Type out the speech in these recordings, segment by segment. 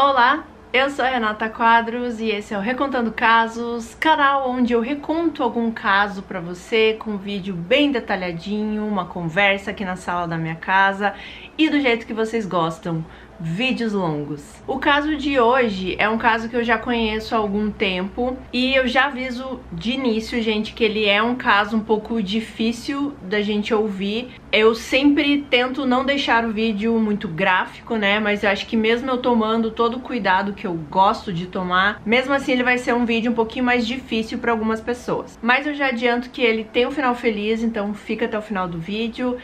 Olá, eu sou a Renata Quadros e esse é o Recontando Casos, canal onde eu reconto algum caso pra você com um vídeo bem detalhadinho, uma conversa aqui na sala da minha casa e do jeito que vocês gostam, vídeos longos. O caso de hoje é um caso que eu já conheço há algum tempo e eu já aviso de início, gente, que ele é um caso um pouco difícil da gente ouvir. Eu sempre tento não deixar o vídeo muito gráfico, né, mas eu acho que mesmo eu tomando todo o cuidado que eu gosto de tomar, mesmo assim ele vai ser um vídeo um pouquinho mais difícil para algumas pessoas. Mas eu já adianto que ele tem um final feliz, então fica até o final do vídeo.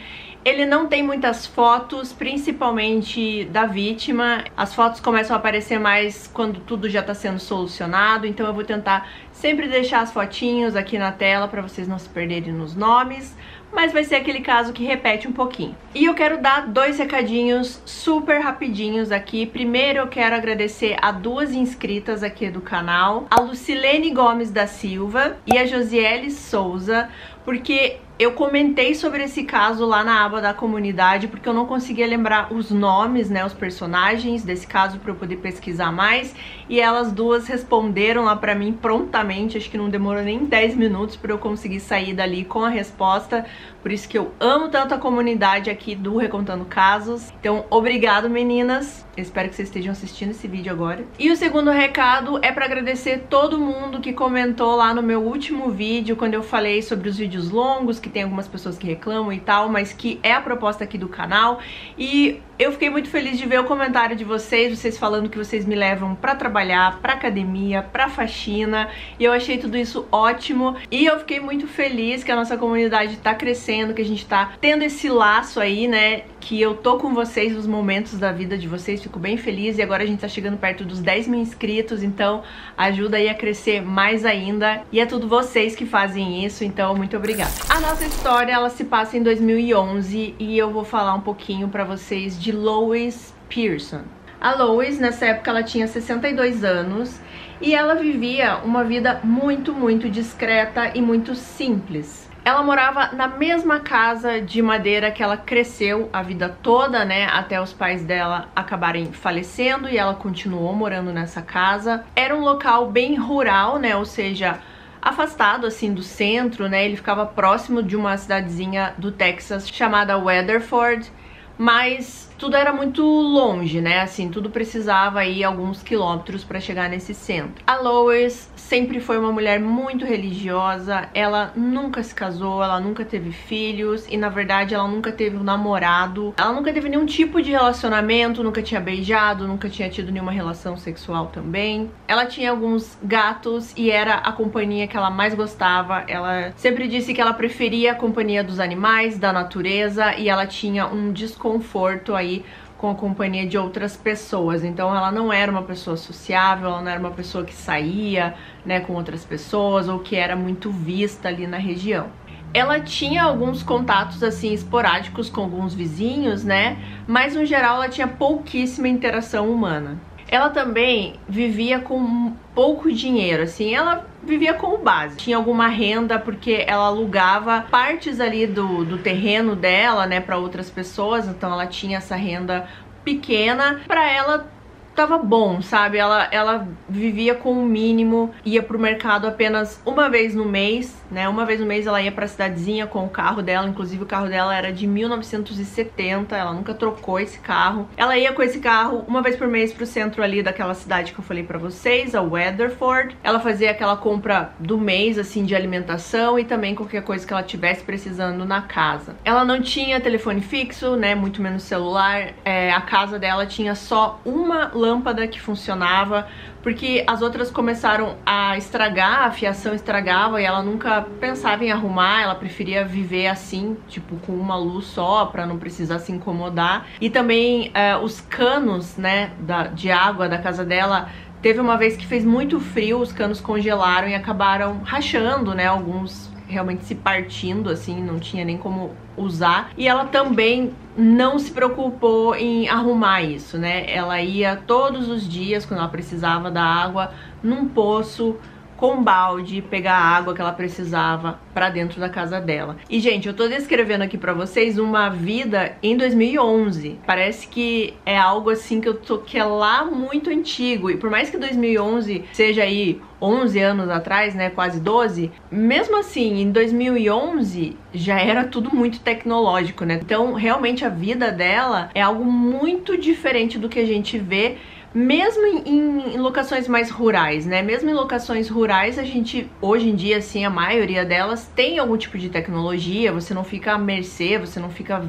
Ele não tem muitas fotos, principalmente da vítima. As fotos começam a aparecer mais quando tudo já tá sendo solucionado, então eu vou tentar sempre deixar as fotinhos aqui na tela para vocês não se perderem nos nomes, mas vai ser aquele caso que repete um pouquinho. E eu quero dar dois recadinhos super rapidinhos aqui. Primeiro eu quero agradecer a duas inscritas aqui do canal, a Lucilene Gomes da Silva e a Josiele Souza, porque eu comentei sobre esse caso lá na aba da comunidade, porque eu não conseguia lembrar os nomes, né, os personagens desse caso para eu poder pesquisar mais, e elas duas responderam lá pra mim prontamente, acho que não demorou nem 10 minutos para eu conseguir sair dali com a resposta. Por isso que eu amo tanto a comunidade aqui do Recontando Casos. Então, obrigado, meninas. Eu espero que vocês estejam assistindo esse vídeo agora. E o segundo recado é para agradecer todo mundo que comentou lá no meu último vídeo, quando eu falei sobre os vídeos longos, que tem algumas pessoas que reclamam e tal, mas que é a proposta aqui do canal. E eu fiquei muito feliz de ver o comentário de vocês falando que vocês me levam pra trabalhar, pra academia, pra faxina, e eu achei tudo isso ótimo. E eu fiquei muito feliz que a nossa comunidade tá crescendo, que a gente tá tendo esse laço aí, né, que eu tô com vocês nos momentos da vida de vocês, fico bem feliz. E agora a gente tá chegando perto dos 10 mil inscritos, então ajuda aí a crescer mais ainda, e é tudo vocês que fazem isso, então muito obrigada. A nossa história, ela se passa em 2011 e eu vou falar um pouquinho pra vocês de Lois Pearson. A Lois, nessa época, ela tinha 62 anos e ela vivia uma vida muito discreta e muito simples. Ela morava na mesma casa de madeira que ela cresceu a vida toda, né, até os pais dela acabarem falecendo, e ela continuou morando nessa casa. Era um local bem rural, né, ou seja, afastado assim do centro, né, ele ficava próximo de uma cidadezinha do Texas chamada Weatherford, mas tudo era muito longe, né, assim, tudo precisava ir alguns quilômetros para chegar nesse centro. A Lois sempre foi uma mulher muito religiosa, ela nunca se casou, ela nunca teve filhos e, na verdade, ela nunca teve um namorado, ela nunca teve nenhum tipo de relacionamento, nunca tinha beijado, nunca tinha tido nenhuma relação sexual também. Ela tinha alguns gatos e era a companhia que ela mais gostava. Ela sempre disse que ela preferia a companhia dos animais, da natureza, e ela tinha um desconforto aí com a companhia de outras pessoas. Então ela não era uma pessoa sociável, ela não era uma pessoa que saía, né, com outras pessoas, ou que era muito vista ali na região. Ela tinha alguns contatos assim esporádicos com alguns vizinhos, né, mas no geral ela tinha pouquíssima interação humana. Ela também vivia com pouco dinheiro, assim, ela vivia com o básico. Tinha alguma renda porque ela alugava partes ali do terreno dela, né, para outras pessoas, então ela tinha essa renda pequena. Para ela tava bom, sabe? Ela vivia com o mínimo, ia pro mercado apenas uma vez no mês, né? Uma vez no mês ela ia pra cidadezinha com o carro dela, inclusive o carro dela era de 1970, ela nunca trocou esse carro. Ela ia com esse carro uma vez por mês pro centro ali daquela cidade que eu falei pra vocês, a Weatherford. Ela fazia aquela compra do mês, assim, de alimentação e também qualquer coisa que ela tivesse precisando na casa. Ela não tinha telefone fixo, né? Muito menos celular. A casa dela tinha só uma lâmpada que funcionava, porque as outras começaram a estragar, a fiação estragava e ela nunca pensava em arrumar, ela preferia viver assim, tipo, com uma luz só, pra não precisar se incomodar. E também os canos, né, de água da casa dela, teve uma vez que fez muito frio, os canos congelaram e acabaram rachando, né, alguns realmente se partindo, assim, não tinha nem como usar. E ela também não se preocupou em arrumar isso, né? Ela ia todos os dias, quando ela precisava da água, num poço com balde, pegar a água que ela precisava pra dentro da casa dela. E, gente, eu tô descrevendo aqui pra vocês uma vida em 2011. Parece que é algo assim que é lá muito antigo. E por mais que 2011 seja aí 11 anos atrás, né, quase 12, mesmo assim, em 2011 já era tudo muito tecnológico, né? Então, realmente a vida dela é algo muito diferente do que a gente vê mesmo em locações mais rurais, né? Mesmo em locações rurais, a gente, hoje em dia, assim, a maioria delas tem algum tipo de tecnologia, você não fica à mercê, você não fica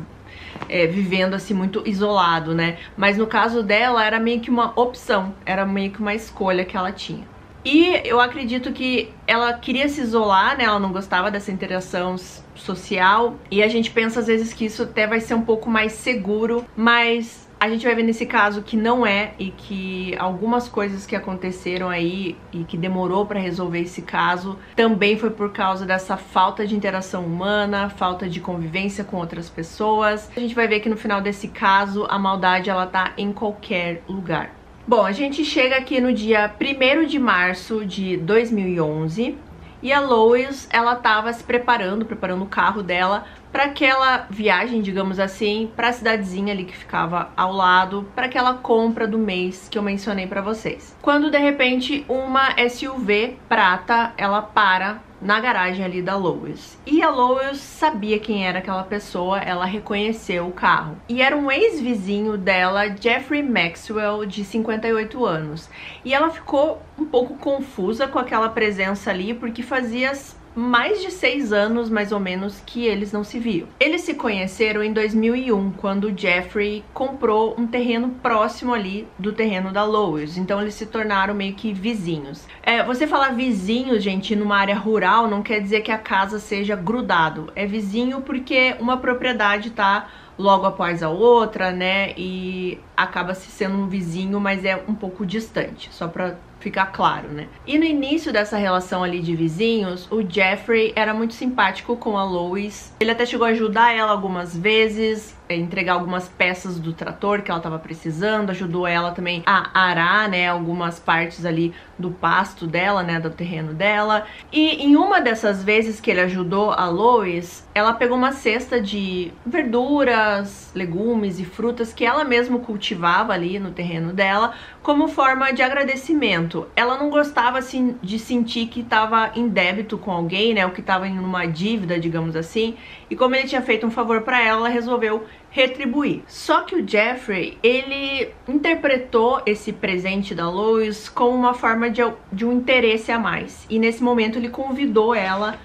vivendo assim muito isolado, né? Mas no caso dela, era meio que uma opção, era meio que uma escolha que ela tinha. E eu acredito que ela queria se isolar, né? Ela não gostava dessa interação social. E a gente pensa às vezes que isso até vai ser um pouco mais seguro, mas a gente vai ver nesse caso que não é, e que algumas coisas que aconteceram aí e que demorou pra resolver esse caso também foi por causa dessa falta de interação humana, falta de convivência com outras pessoas. A gente vai ver que no final desse caso a maldade ela tá em qualquer lugar. Bom, a gente chega aqui no dia 1º de março de 2011 e a Lois, ela tava se preparando o carro dela para aquela viagem, digamos assim, para a cidadezinha ali que ficava ao lado, para aquela compra do mês que eu mencionei para vocês. Quando de repente uma SUV prata, ela para na garagem ali da Lois. E a Lois sabia quem era aquela pessoa, ela reconheceu o carro. E era um ex-vizinho dela, Jeffrey Maxwell, de 58 anos. E ela ficou um pouco confusa com aquela presença ali, porque fazia mais de 6 anos, mais ou menos, que eles não se viam. Eles se conheceram em 2001, quando o Jeffrey comprou um terreno próximo ali do terreno da Lois. Então eles se tornaram meio que vizinhos. Você falar vizinho, gente, numa área rural, não quer dizer que a casa seja grudado. É vizinho porque uma propriedade tá logo após a outra, né? E acaba se sendo um vizinho, mas é um pouco distante, só pra ficar claro, né? E no início dessa relação ali de vizinhos, o Jeffrey era muito simpático com a Lois. Ele até chegou a ajudar ela algumas vezes, entregar algumas peças do trator que ela tava precisando, ajudou ela também a arar, né, algumas partes ali do pasto dela, né, do terreno dela. E em uma dessas vezes que ele ajudou a Lois, ela pegou uma cesta de verduras, legumes e frutas que ela mesma cultivava ali no terreno dela, como forma de agradecimento. Ela não gostava assim de sentir que estava em débito com alguém, né, ou que estava em uma dívida, digamos assim. E como ele tinha feito um favor para ela, ela resolveu retribuir. Só que o Jeffrey, ele interpretou esse presente da Lois como uma forma de um interesse a mais. E nesse momento ele convidou ela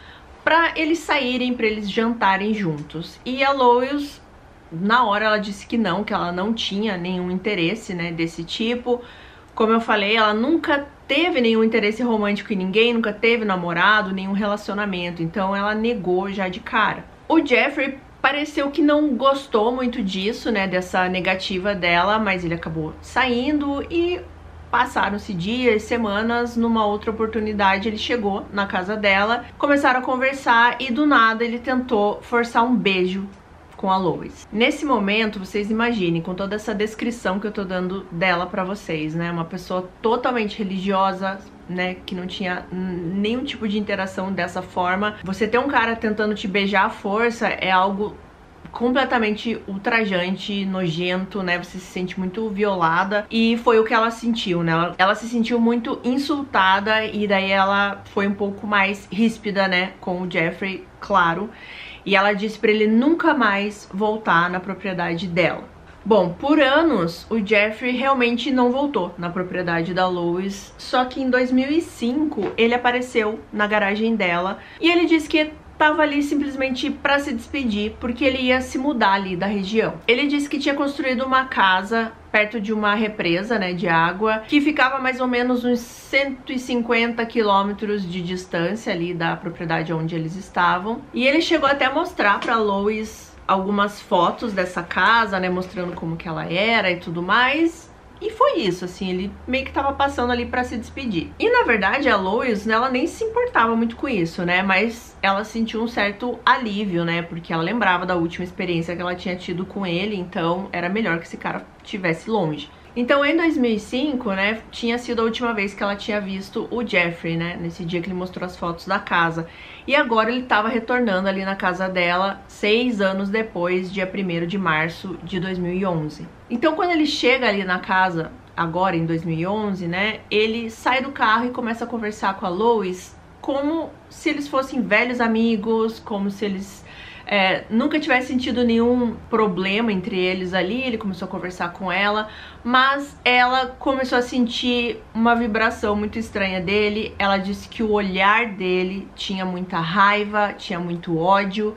para eles saírem, para eles jantarem juntos. E a Lois, na hora, ela disse que ela não tinha nenhum interesse, né, desse tipo. Como eu falei, ela nunca teve nenhum interesse romântico em ninguém, nunca teve namorado, nenhum relacionamento. Então ela negou já de cara. O Jeffrey pareceu que não gostou muito disso, né, dessa negativa dela, mas ele acabou saindo e passaram-se dias, semanas, numa outra oportunidade ele chegou na casa dela, começaram a conversar e do nada ele tentou forçar um beijo com a Lois. Nesse momento, vocês imaginem, com toda essa descrição que eu tô dando dela pra vocês, né, uma pessoa totalmente religiosa, né, que não tinha nenhum tipo de interação dessa forma. Você ter um cara tentando te beijar à força é algo completamente ultrajante, nojento, né? Você se sente muito violada e foi o que ela sentiu, né? Ela se sentiu muito insultada e daí ela foi um pouco mais ríspida, né, com o Jeffrey, claro. E ela disse pra ele nunca mais voltar na propriedade dela. Bom, por anos o Jeffrey realmente não voltou na propriedade da Lois, só que em 2005 ele apareceu na garagem dela e ele disse que tava ali simplesmente para se despedir, porque ele ia se mudar ali da região. Ele disse que tinha construído uma casa perto de uma represa, né, de água, que ficava mais ou menos uns 150 quilômetros de distância ali da propriedade onde eles estavam. E ele chegou até a mostrar para Lois algumas fotos dessa casa, né, mostrando como que ela era e tudo mais. E foi isso, assim, ele meio que tava passando ali pra se despedir. E na verdade a Lois, ela nem se importava muito com isso, né, mas ela sentiu um certo alívio, né, porque ela lembrava da última experiência que ela tinha tido com ele, então era melhor que esse cara estivesse longe. Então, em 2005, né, tinha sido a última vez que ela tinha visto o Jeffrey, né, nesse dia que ele mostrou as fotos da casa. E agora ele estava retornando ali na casa dela 6 anos depois, dia 1º de março de 2011. Então, quando ele chega ali na casa, agora em 2011, né, ele sai do carro e começa a conversar com a Lois como se eles fossem velhos amigos, como se eles nunca tivesse sentido nenhum problema entre eles ali. Ele começou a conversar com ela, mas ela começou a sentir uma vibração muito estranha dele. Ela disse que o olhar dele tinha muita raiva, tinha muito ódio,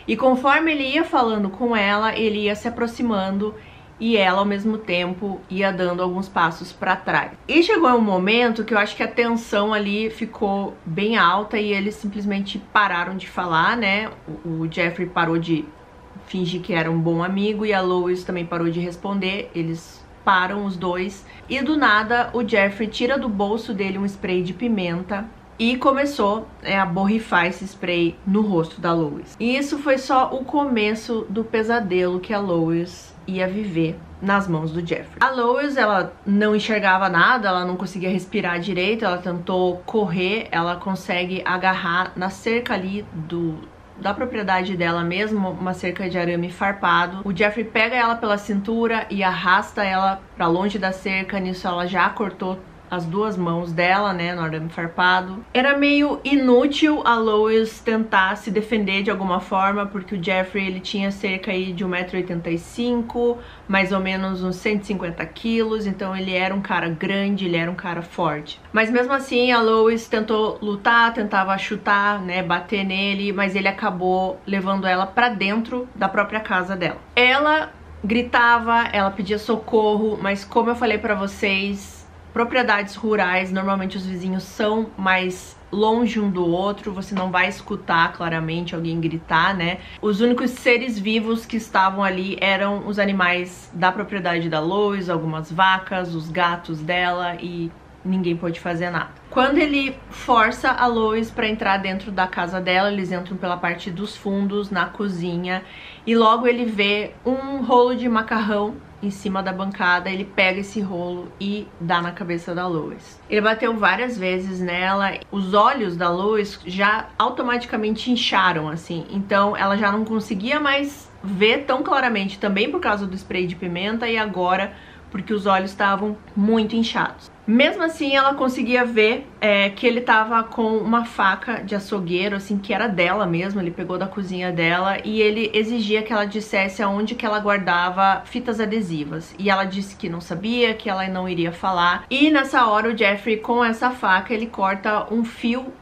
e conforme ele ia falando com ela, ele ia se aproximando e ela, ao mesmo tempo, ia dando alguns passos para trás. E chegou um momento que eu acho que a tensão ali ficou bem alta e eles simplesmente pararam de falar, né? O Jeffrey parou de fingir que era um bom amigo e a Lois também parou de responder. Eles param, os dois, e do nada o Jeffrey tira do bolso dele um spray de pimenta e começou a borrifar esse spray no rosto da Lois. E isso foi só o começo do pesadelo que a Lois ia viver nas mãos do Jeffrey. A Lois, ela não enxergava nada, ela não conseguia respirar direito, ela tentou correr, ela consegue agarrar na cerca ali da propriedade dela mesmo, uma cerca de arame farpado. O Jeffrey pega ela pela cintura e arrasta ela pra longe da cerca. Nisso ela já cortou as 2 mãos dela, né, no arame farpado. Era meio inútil a Lois tentar se defender de alguma forma, porque o Jeffrey, ele tinha cerca aí de 1,85 m, mais ou menos uns 150 quilos, então ele era um cara grande, ele era um cara forte. Mas mesmo assim, a Lois tentou lutar, tentava chutar, né, bater nele, mas ele acabou levando ela pra dentro da própria casa dela. Ela gritava, ela pedia socorro, mas como eu falei pra vocês, propriedades rurais, normalmente os vizinhos são mais longe um do outro, você não vai escutar claramente alguém gritar, né? Os únicos seres vivos que estavam ali eram os animais da propriedade da Lois, algumas vacas, os gatos dela, e ninguém pôde fazer nada. Quando ele força a Lois para entrar dentro da casa dela, eles entram pela parte dos fundos, na cozinha, e logo ele vê um rolo de macarrão em cima da bancada. Ele pega esse rolo e dá na cabeça da Lois. Ele bateu várias vezes nela, os olhos da Lois já automaticamente incharam, assim, então ela já não conseguia mais ver tão claramente, também por causa do spray de pimenta e agora porque os olhos estavam muito inchados. Mesmo assim, ela conseguia ver que ele tava com uma faca de açougueiro, assim, que era dela mesmo, ele pegou da cozinha dela, e ele exigia que ela dissesse aonde que ela guardava fitas adesivas. E ela disse que não sabia, que ela não iria falar. E nessa hora o Jeffrey, com essa faca, ele corta um fio,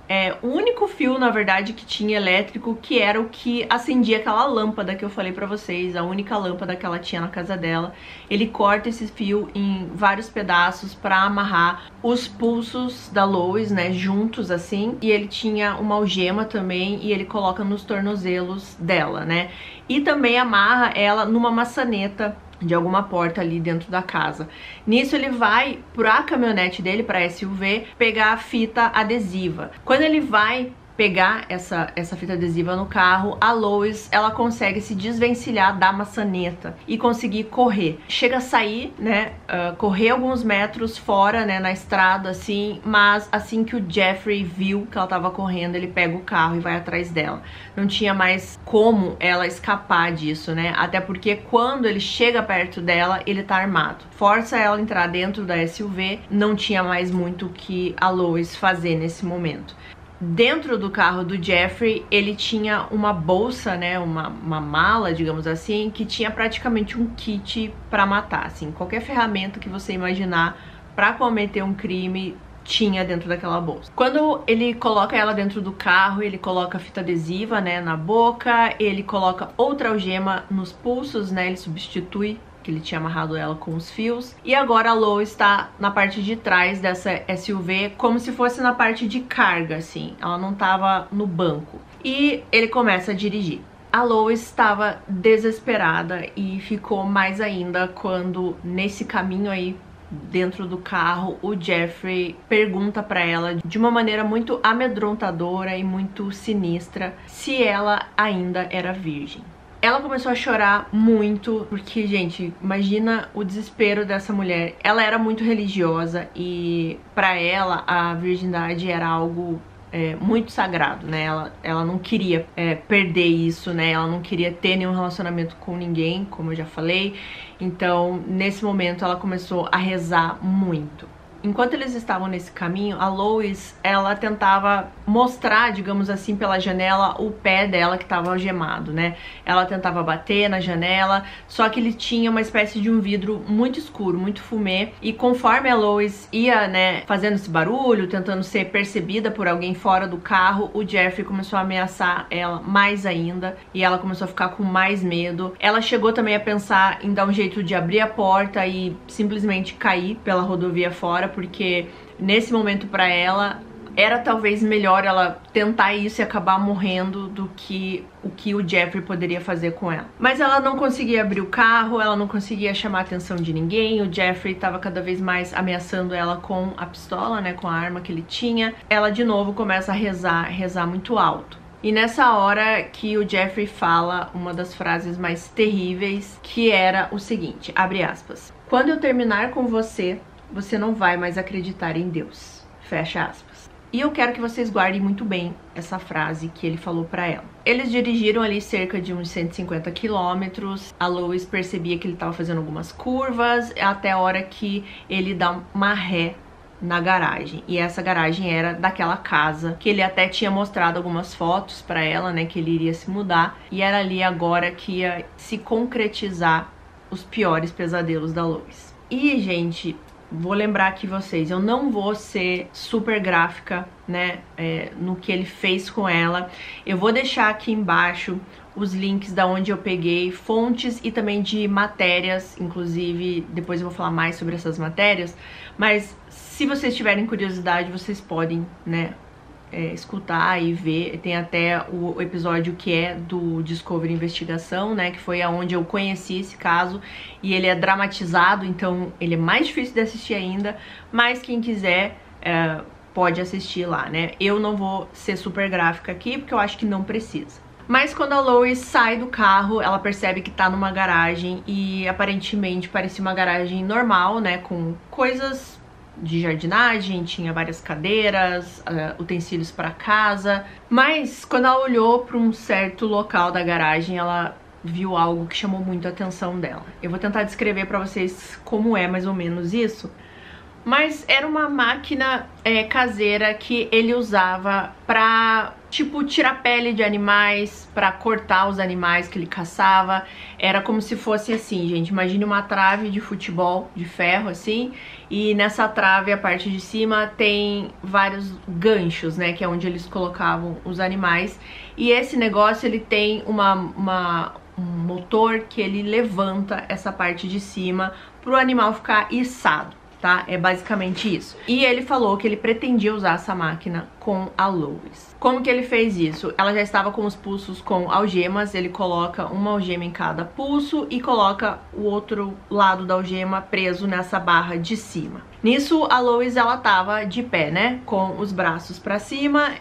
o único fio, na verdade, que tinha elétrico, que era o que acendia aquela lâmpada que eu falei pra vocês, a única lâmpada que ela tinha na casa dela. Ele corta esse fio em vários pedaços pra amarrar os pulsos da Lois, né, juntos assim, e ele tinha uma algema também e ele coloca nos tornozelos dela, né, e também amarra ela numa maçaneta de alguma porta ali dentro da casa. Nisso ele vai pra caminhonete dele, pra SUV, pegar a fita adesiva. Quando ele vai pegar essa fita adesiva no carro, a Lois, ela consegue se desvencilhar da maçaneta e conseguir correr. Chega a sair, né, correr alguns metros fora, né, na estrada, assim, mas assim que o Jeffrey viu que ela tava correndo, ele pega o carro e vai atrás dela. Não tinha mais como ela escapar disso, né, até porque quando ele chega perto dela, ele tá armado. Força ela a entrar dentro da SUV, não tinha mais muito o que a Lois fazer nesse momento. Dentro do carro do Jeffrey, ele tinha uma bolsa, né, uma mala, digamos assim, que tinha praticamente um kit pra matar, assim, qualquer ferramenta que você imaginar pra cometer um crime tinha dentro daquela bolsa. Quando ele coloca ela dentro do carro, ele coloca fita adesiva, né, na boca, ele coloca outra algema nos pulsos, né, ele substitui, que ele tinha amarrado ela com os fios. E agora a Lois está na parte de trás dessa SUV, como se fosse na parte de carga, assim. Ela não estava no banco. E ele começa a dirigir. A Lois estava desesperada e ficou mais ainda quando, nesse caminho aí, dentro do carro, o Jeffrey pergunta pra ela de uma maneira muito amedrontadora e muito sinistra se ela ainda era virgem. Ela começou a chorar muito, porque, gente, imagina o desespero dessa mulher. Ela era muito religiosa e pra ela a virgindade era algo muito sagrado, né? Ela não queria perder isso, né? Ela não queria ter nenhum relacionamento com ninguém, como eu já falei. Então, nesse momento, ela começou a rezar muito. Enquanto eles estavam nesse caminho, a Lois, ela tentava mostrar, digamos assim, pela janela o pé dela que estava algemado, né? Ela tentava bater na janela, só que ele tinha uma espécie de um vidro muito escuro, muito fumê, e conforme a Lois ia, né, fazendo esse barulho, tentando ser percebida por alguém fora do carro, o Jeffrey começou a ameaçar ela mais ainda, e ela começou a ficar com mais medo. Ela chegou também a pensar em dar um jeito de abrir a porta e simplesmente cair pela rodovia fora, porque nesse momento pra ela era talvez melhor ela tentar isso e acabar morrendo do que o Jeffrey poderia fazer com ela. Mas ela não conseguia abrir o carro, ela não conseguia chamar a atenção de ninguém, o Jeffrey estava cada vez mais ameaçando ela com a pistola, né, com a arma que ele tinha. Ela de novo começa a rezar muito alto. E nessa hora que o Jeffrey fala uma das frases mais terríveis, que era o seguinte, abre aspas: "Quando eu terminar com você, você não vai mais acreditar em Deus", fecha aspas. E eu quero que vocês guardem muito bem essa frase que ele falou pra ela. Eles dirigiram ali cerca de uns 150 quilômetros. A Lois percebia que ele estava fazendo algumas curvas, até a hora que ele dá uma ré na garagem. E essa garagem era daquela casa que ele até tinha mostrado algumas fotos pra ela, né, que ele iria se mudar. E era ali agora que ia se concretizar os piores pesadelos da Lois. E, gente, vou lembrar aqui vocês, eu não vou ser super gráfica, né, no que ele fez com ela. Eu vou deixar aqui embaixo os links da onde eu peguei, fontes e também de matérias, inclusive depois eu vou falar mais sobre essas matérias, mas se vocês tiverem curiosidade, vocês podem, né, escutar e ver. Tem até o episódio que é do Discovery Investigação, né, que foi aonde eu conheci esse caso, e ele é dramatizado, então ele é mais difícil de assistir ainda, mas quem quiser pode assistir lá, né. Eu não vou ser super gráfica aqui, porque eu acho que não precisa. Mas quando a Lois sai do carro, ela percebe que tá numa garagem, e aparentemente parecia uma garagem normal, né, com coisas de jardinagem, tinha várias cadeiras, utensílios para casa. Mas quando ela olhou para um certo local da garagem, ela viu algo que chamou muito a atenção dela. Eu vou tentar descrever para vocês como é mais ou menos isso. Mas era uma máquina caseira que ele usava pra, tipo, tirar pele de animais, pra cortar os animais que ele caçava. Era como se fosse assim, gente, imagine uma trave de futebol de ferro, assim, e nessa trave, a parte de cima, tem vários ganchos, né, que é onde eles colocavam os animais. E esse negócio, ele tem um motor que ele levanta essa parte de cima pro animal ficar içado. Tá? É basicamente isso. E ele falou que ele pretendia usar essa máquina com a Lois. Como que ele fez isso? Ela já estava com os pulsos com algemas, ele coloca uma algema em cada pulso e coloca o outro lado da algema preso nessa barra de cima. Nisso, a Lois, ela tava de pé, né? Com os braços pra cima,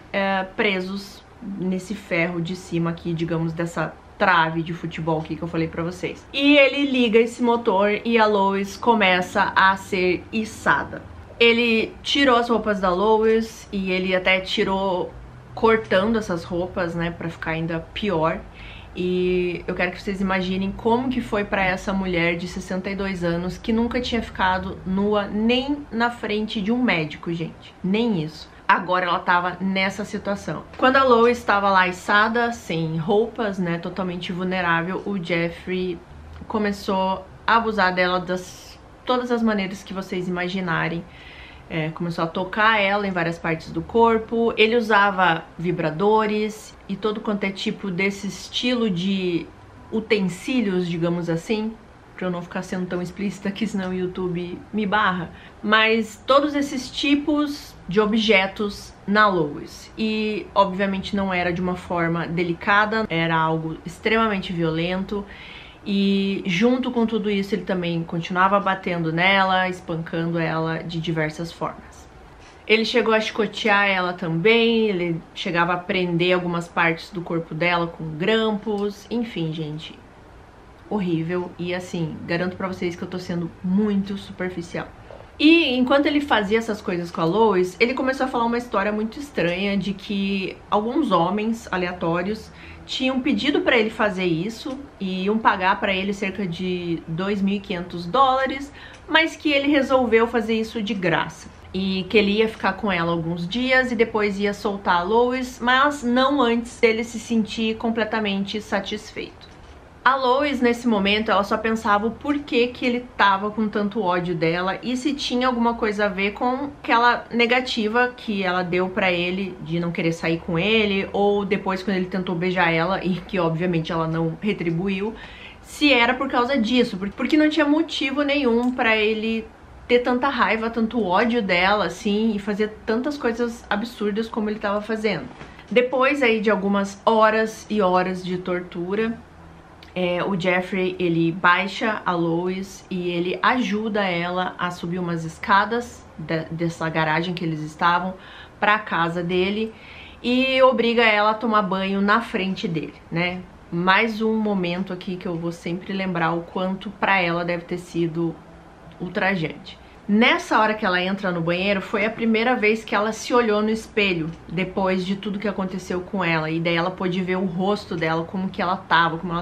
presos nesse ferro de cima aqui, digamos, dessa trave de futebol aqui que eu falei pra vocês. E ele liga esse motor e a Lois começa a ser içada. Ele tirou as roupas da Lois e ele até tirou cortando essas roupas, né, pra ficar ainda pior. E eu quero que vocês imaginem como que foi pra essa mulher de 62 anos que nunca tinha ficado nua nem na frente de um médico, gente. Nem isso. Agora ela tava nessa situação. Quando a Lois estava lá içada, sem roupas, né, totalmente vulnerável, o Jeffrey começou a abusar dela das todas as maneiras que vocês imaginarem. Começou a tocar ela em várias partes do corpo. Ele usava vibradores e todo quanto é tipo desse estilo de utensílios, digamos assim, pra eu não ficar sendo tão explícita que senão o YouTube me barra. Mas todos esses tipos de objetos na Lois. E obviamente não era de uma forma delicada, era algo extremamente violento. E junto com tudo isso ele também continuava batendo nela, espancando ela de diversas formas. Ele chegou a chicotear ela também, ele chegava a prender algumas partes do corpo dela com grampos, enfim, gente, horrível. E assim, garanto pra vocês que eu tô sendo muito superficial. E enquanto ele fazia essas coisas com a Lois, ele começou a falar uma história muito estranha de que alguns homens aleatórios tinham pedido pra ele fazer isso e iam pagar pra ele cerca de 2.500 dólares, mas que ele resolveu fazer isso de graça. E que ele ia ficar com ela alguns dias e depois ia soltar a Lois, mas não antes dele se sentir completamente satisfeito. A Lois, nesse momento, ela só pensava o porquê que ele tava com tanto ódio dela e se tinha alguma coisa a ver com aquela negativa que ela deu pra ele de não querer sair com ele, ou depois quando ele tentou beijar ela e que obviamente ela não retribuiu, se era por causa disso, porque não tinha motivo nenhum pra ele ter tanta raiva, tanto ódio dela, assim, e fazer tantas coisas absurdas como ele tava fazendo. Depois aí de algumas horas e horas de tortura, o Jeffrey, ele baixa a Lois e ele ajuda ela a subir umas escadas dessa garagem que eles estavam pra casa dele e obriga ela a tomar banho na frente dele, né? Mais um momento aqui que eu vou sempre lembrar o quanto pra ela deve ter sido ultrajante. Nessa hora que ela entra no banheiro, foi a primeira vez que ela se olhou no espelho, depois de tudo que aconteceu com ela. E daí ela pôde ver o rosto dela, como ela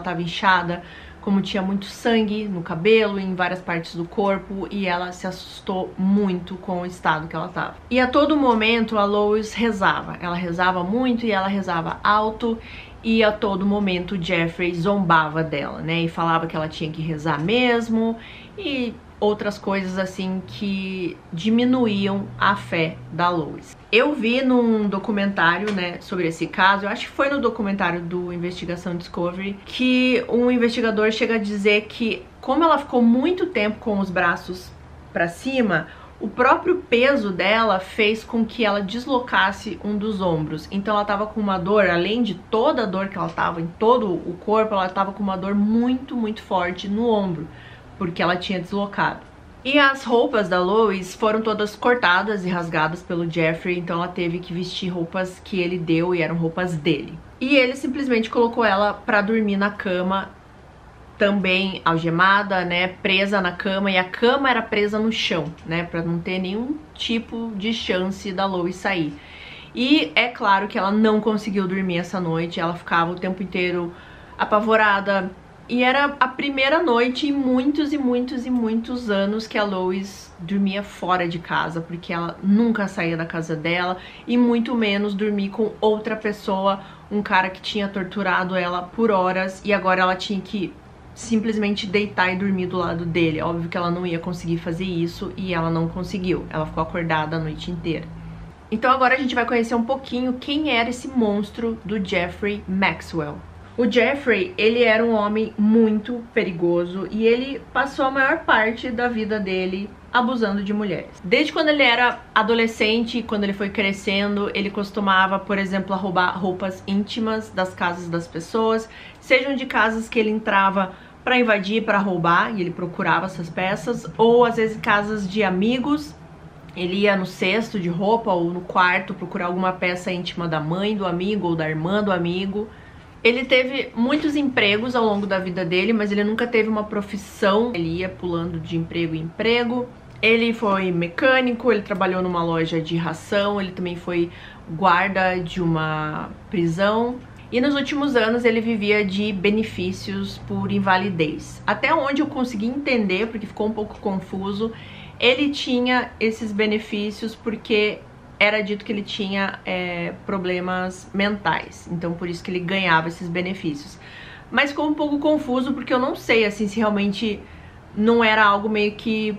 tava inchada, como tinha muito sangue no cabelo, em várias partes do corpo. E ela se assustou muito com o estado que ela tava. E a todo momento a Lois rezava. Ela rezava muito e ela rezava alto. E a todo momento o Jeffrey zombava dela, né? E falava que ela tinha que rezar mesmo. E outras coisas assim que diminuíam a fé da Lois. Eu vi num documentário, né, sobre esse caso, eu acho que foi no documentário do Investigação Discovery, que um investigador chega a dizer que como ela ficou muito tempo com os braços pra cima, o próprio peso dela fez com que ela deslocasse um dos ombros. Então ela tava com uma dor, além de toda a dor que ela tava em todo o corpo, ela tava com uma dor muito, muito forte no ombro, porque ela tinha deslocado. E as roupas da Lois foram todas cortadas e rasgadas pelo Jeffrey, então ela teve que vestir roupas que ele deu e eram roupas dele. E ele simplesmente colocou ela pra dormir na cama, também algemada, né, presa na cama, e a cama era presa no chão, né, pra não ter nenhum tipo de chance da Lois sair. E é claro que ela não conseguiu dormir essa noite, ela ficava o tempo inteiro apavorada. E era a primeira noite em muitos e muitos e muitos anos que a Lois dormia fora de casa, porque ela nunca saía da casa dela e muito menos dormir com outra pessoa, um cara que tinha torturado ela por horas e agora ela tinha que simplesmente deitar e dormir do lado dele. Óbvio que ela não ia conseguir fazer isso e ela não conseguiu, ela ficou acordada a noite inteira. Então agora a gente vai conhecer um pouquinho quem era esse monstro do Jeffrey Maxwell. O Jeffrey, ele era um homem muito perigoso e ele passou a maior parte da vida dele abusando de mulheres. Desde quando ele era adolescente, quando ele foi crescendo, ele costumava, por exemplo, roubar roupas íntimas das casas das pessoas, sejam de casas que ele entrava para invadir, para roubar, e ele procurava essas peças, ou às vezes casas de amigos. Ele ia no cesto de roupa ou no quarto procurar alguma peça íntima da mãe do amigo ou da irmã do amigo. Ele teve muitos empregos ao longo da vida dele, mas ele nunca teve uma profissão. Ele ia pulando de emprego em emprego. Ele foi mecânico, ele trabalhou numa loja de ração, ele também foi guarda de uma prisão. E nos últimos anos ele vivia de benefícios por invalidez. Até onde eu consegui entender, porque ficou um pouco confuso, ele tinha esses benefícios porque era dito que ele tinha problemas mentais, então por isso que ele ganhava esses benefícios. Mas ficou um pouco confuso porque eu não sei assim se realmente não era algo meio que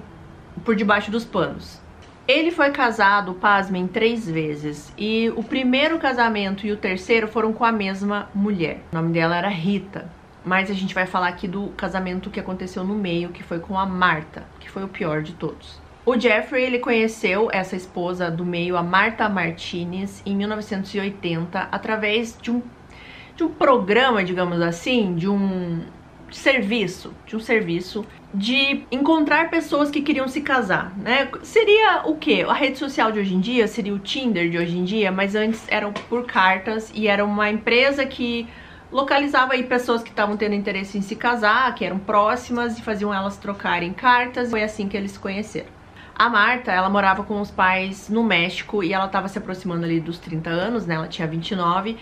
por debaixo dos panos. Ele foi casado, pasmem, 3 vezes, e o primeiro casamento e o terceiro foram com a mesma mulher. O nome dela era Rita, mas a gente vai falar aqui do casamento que aconteceu no meio, que foi com a Marta, que foi o pior de todos. O Jeffrey, ele conheceu essa esposa do meio, a Marta Martinez, em 1980, através de um programa, digamos assim, serviço, de encontrar pessoas que queriam se casar, né? Seria o quê? A rede social de hoje em dia, seria o Tinder de hoje em dia, mas antes eram por cartas e era uma empresa que localizava aí pessoas que estavam tendo interesse em se casar, que eram próximas e faziam elas trocarem cartas. Foi assim que eles se conheceram. A Marta, ela morava com os pais no México e ela estava se aproximando ali dos 30 anos, né? Ela tinha 29.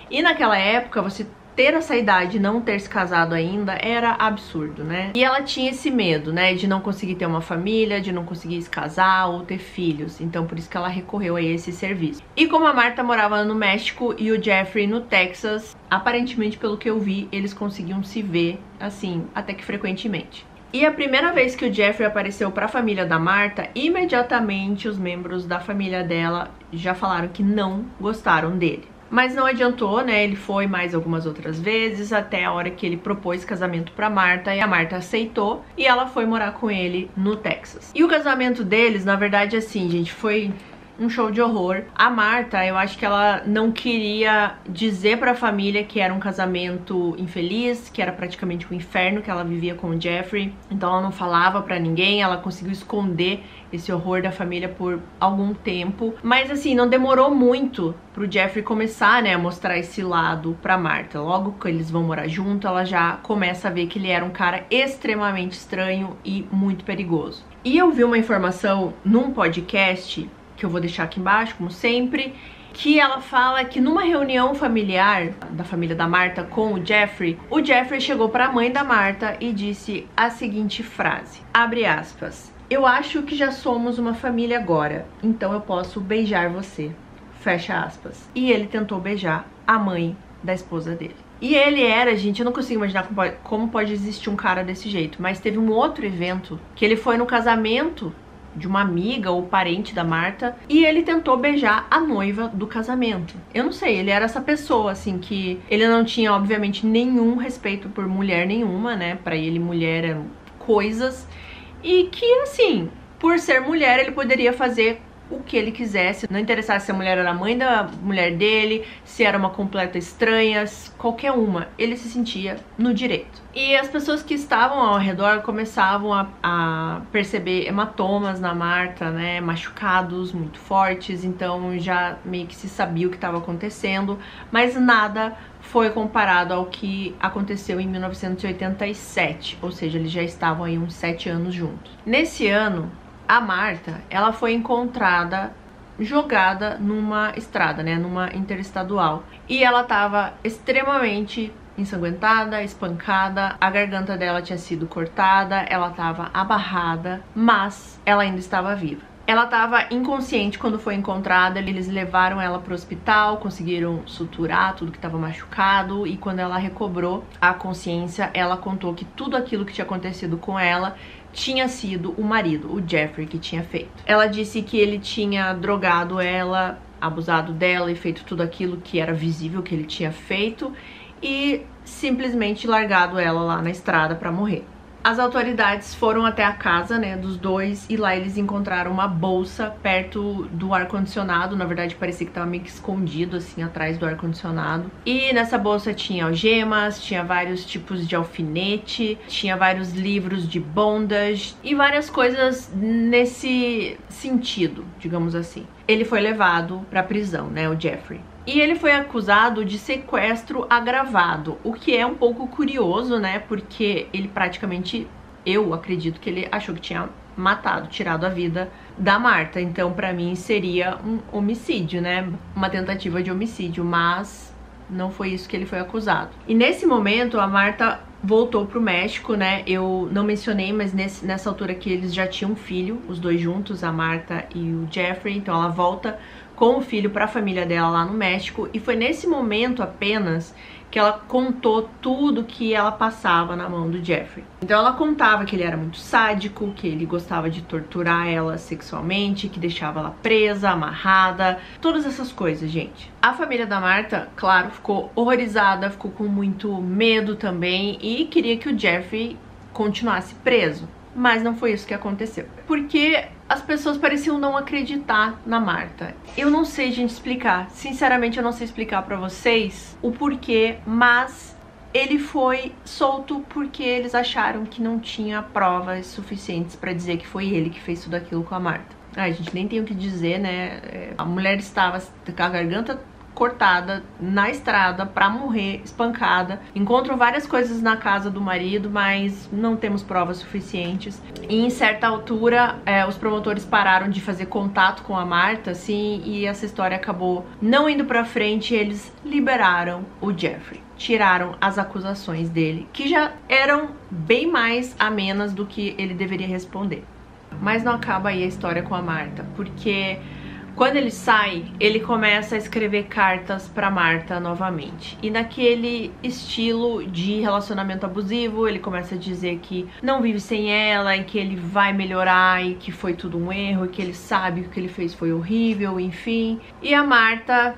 E naquela época, você ter essa idade e não ter se casado ainda era absurdo, né? E ela tinha esse medo, né, de não conseguir ter uma família, de não conseguir se casar ou ter filhos. Então por isso que ela recorreu a esse serviço. E como a Marta morava no México e o Jeffrey no Texas, aparentemente, pelo que eu vi, eles conseguiam se ver, assim, até que frequentemente. E a primeira vez que o Jeffrey apareceu para a família da Marta, imediatamente os membros da família dela já falaram que não gostaram dele. Mas não adiantou, né? Ele foi mais algumas outras vezes, até a hora que ele propôs casamento pra Marta, e a Marta aceitou, e ela foi morar com ele no Texas. E o casamento deles, na verdade, assim, gente, foi um show de horror. A Marta, eu acho que ela não queria dizer pra família que era um casamento infeliz, que era praticamente um inferno que ela vivia com o Jeffrey. Então ela não falava pra ninguém, ela conseguiu esconder esse horror da família por algum tempo. Mas assim, não demorou muito pro Jeffrey começar, né, a mostrar esse lado pra Marta. Logo que eles vão morar junto, ela já começa a ver que ele era um cara extremamente estranho e muito perigoso. E eu vi uma informação num podcast, que eu vou deixar aqui embaixo, como sempre, que ela fala que numa reunião familiar da família da Marta com o Jeffrey chegou para a mãe da Marta e disse a seguinte frase, abre aspas, eu acho que já somos uma família agora, então eu posso beijar você, fecha aspas. E ele tentou beijar a mãe da esposa dele. E ele era, gente, eu não consigo imaginar como pode existir um cara desse jeito, mas teve um outro evento que ele foi no casamento de uma amiga ou parente da Marta, e ele tentou beijar a noiva do casamento. Eu não sei, ele era essa pessoa, assim, que ele não tinha, obviamente, nenhum respeito por mulher nenhuma, né? Pra ele, mulher eram coisas, e que, assim, por ser mulher, ele poderia fazer o que ele quisesse, não interessasse se a mulher era a mãe da mulher dele, se era uma completa estranha, qualquer uma, ele se sentia no direito. E as pessoas que estavam ao redor começavam a perceber hematomas na Marta, né, machucados muito fortes, então já meio que se sabia o que estava acontecendo, mas nada foi comparado ao que aconteceu em 1987, ou seja, eles já estavam aí uns 7 anos juntos. Nesse ano, a Marta, ela foi encontrada jogada numa estrada, né, numa interestadual. E ela estava extremamente ensanguentada, espancada, a garganta dela tinha sido cortada, ela estava abarrada, mas ela ainda estava viva. Ela estava inconsciente quando foi encontrada, eles levaram ela para o hospital, conseguiram suturar tudo que estava machucado, e quando ela recobrou a consciência, ela contou que tudo aquilo que tinha acontecido com ela tinha sido o marido, o Jeffrey, que tinha feito. Ela disse que ele tinha drogado ela, abusado dela e feito tudo aquilo que era visível que ele tinha feito e simplesmente largado ela lá na estrada para morrer. As autoridades foram até a casa, né, dos dois, e lá eles encontraram uma bolsa perto do ar-condicionado. Na verdade, parecia que estava meio que escondido, assim, atrás do ar-condicionado. E nessa bolsa tinha algemas, tinha vários tipos de alfinete, tinha vários livros de bondage e várias coisas nesse sentido, digamos assim. Ele foi levado pra prisão, né, o Jeffrey. E ele foi acusado de sequestro agravado, o que é um pouco curioso, né? Porque ele praticamente, eu acredito que ele achou que tinha matado, tirado a vida da Marta. Então, pra mim, seria um homicídio, né? Uma tentativa de homicídio, mas não foi isso que ele foi acusado. E nesse momento, a Marta voltou pro México, né? Eu não mencionei, mas nessa altura que eles já tinham um filho, os dois juntos, a Marta e o Jeffrey. Então ela volta com o filho para a família dela lá no México, e foi nesse momento apenas que ela contou tudo que ela passava na mão do Jeffrey. Então ela contava que ele era muito sádico, que ele gostava de torturar ela sexualmente, que deixava ela presa, amarrada, todas essas coisas, gente. A família da Marta, claro, ficou horrorizada, ficou com muito medo também e queria que o Jeffrey continuasse preso. Mas não foi isso que aconteceu. Porque as pessoas pareciam não acreditar na Marta. Eu não sei, gente, explicar. Sinceramente, eu não sei explicar pra vocês o porquê, mas ele foi solto porque eles acharam que não tinha provas suficientes pra dizer que foi ele que fez tudo aquilo com a Martha. A gente nem tem o que dizer, né? A mulher estava com a garganta cortada na estrada pra morrer, espancada. Encontram várias coisas na casa do marido, mas não temos provas suficientes. E em certa altura, os promotores pararam de fazer contato com a Martha, assim, e essa história acabou não indo pra frente. Eles liberaram o Jeffrey. Tiraram as acusações dele, que já eram bem mais amenas do que ele deveria responder. Mas não acaba aí a história com a Martha, porque quando ele sai, ele começa a escrever cartas pra Martha novamente. E naquele estilo de relacionamento abusivo, ele começa a dizer que não vive sem ela, e que ele vai melhorar, e que foi tudo um erro, e que ele sabe que o que ele fez foi horrível, enfim. E a Martha,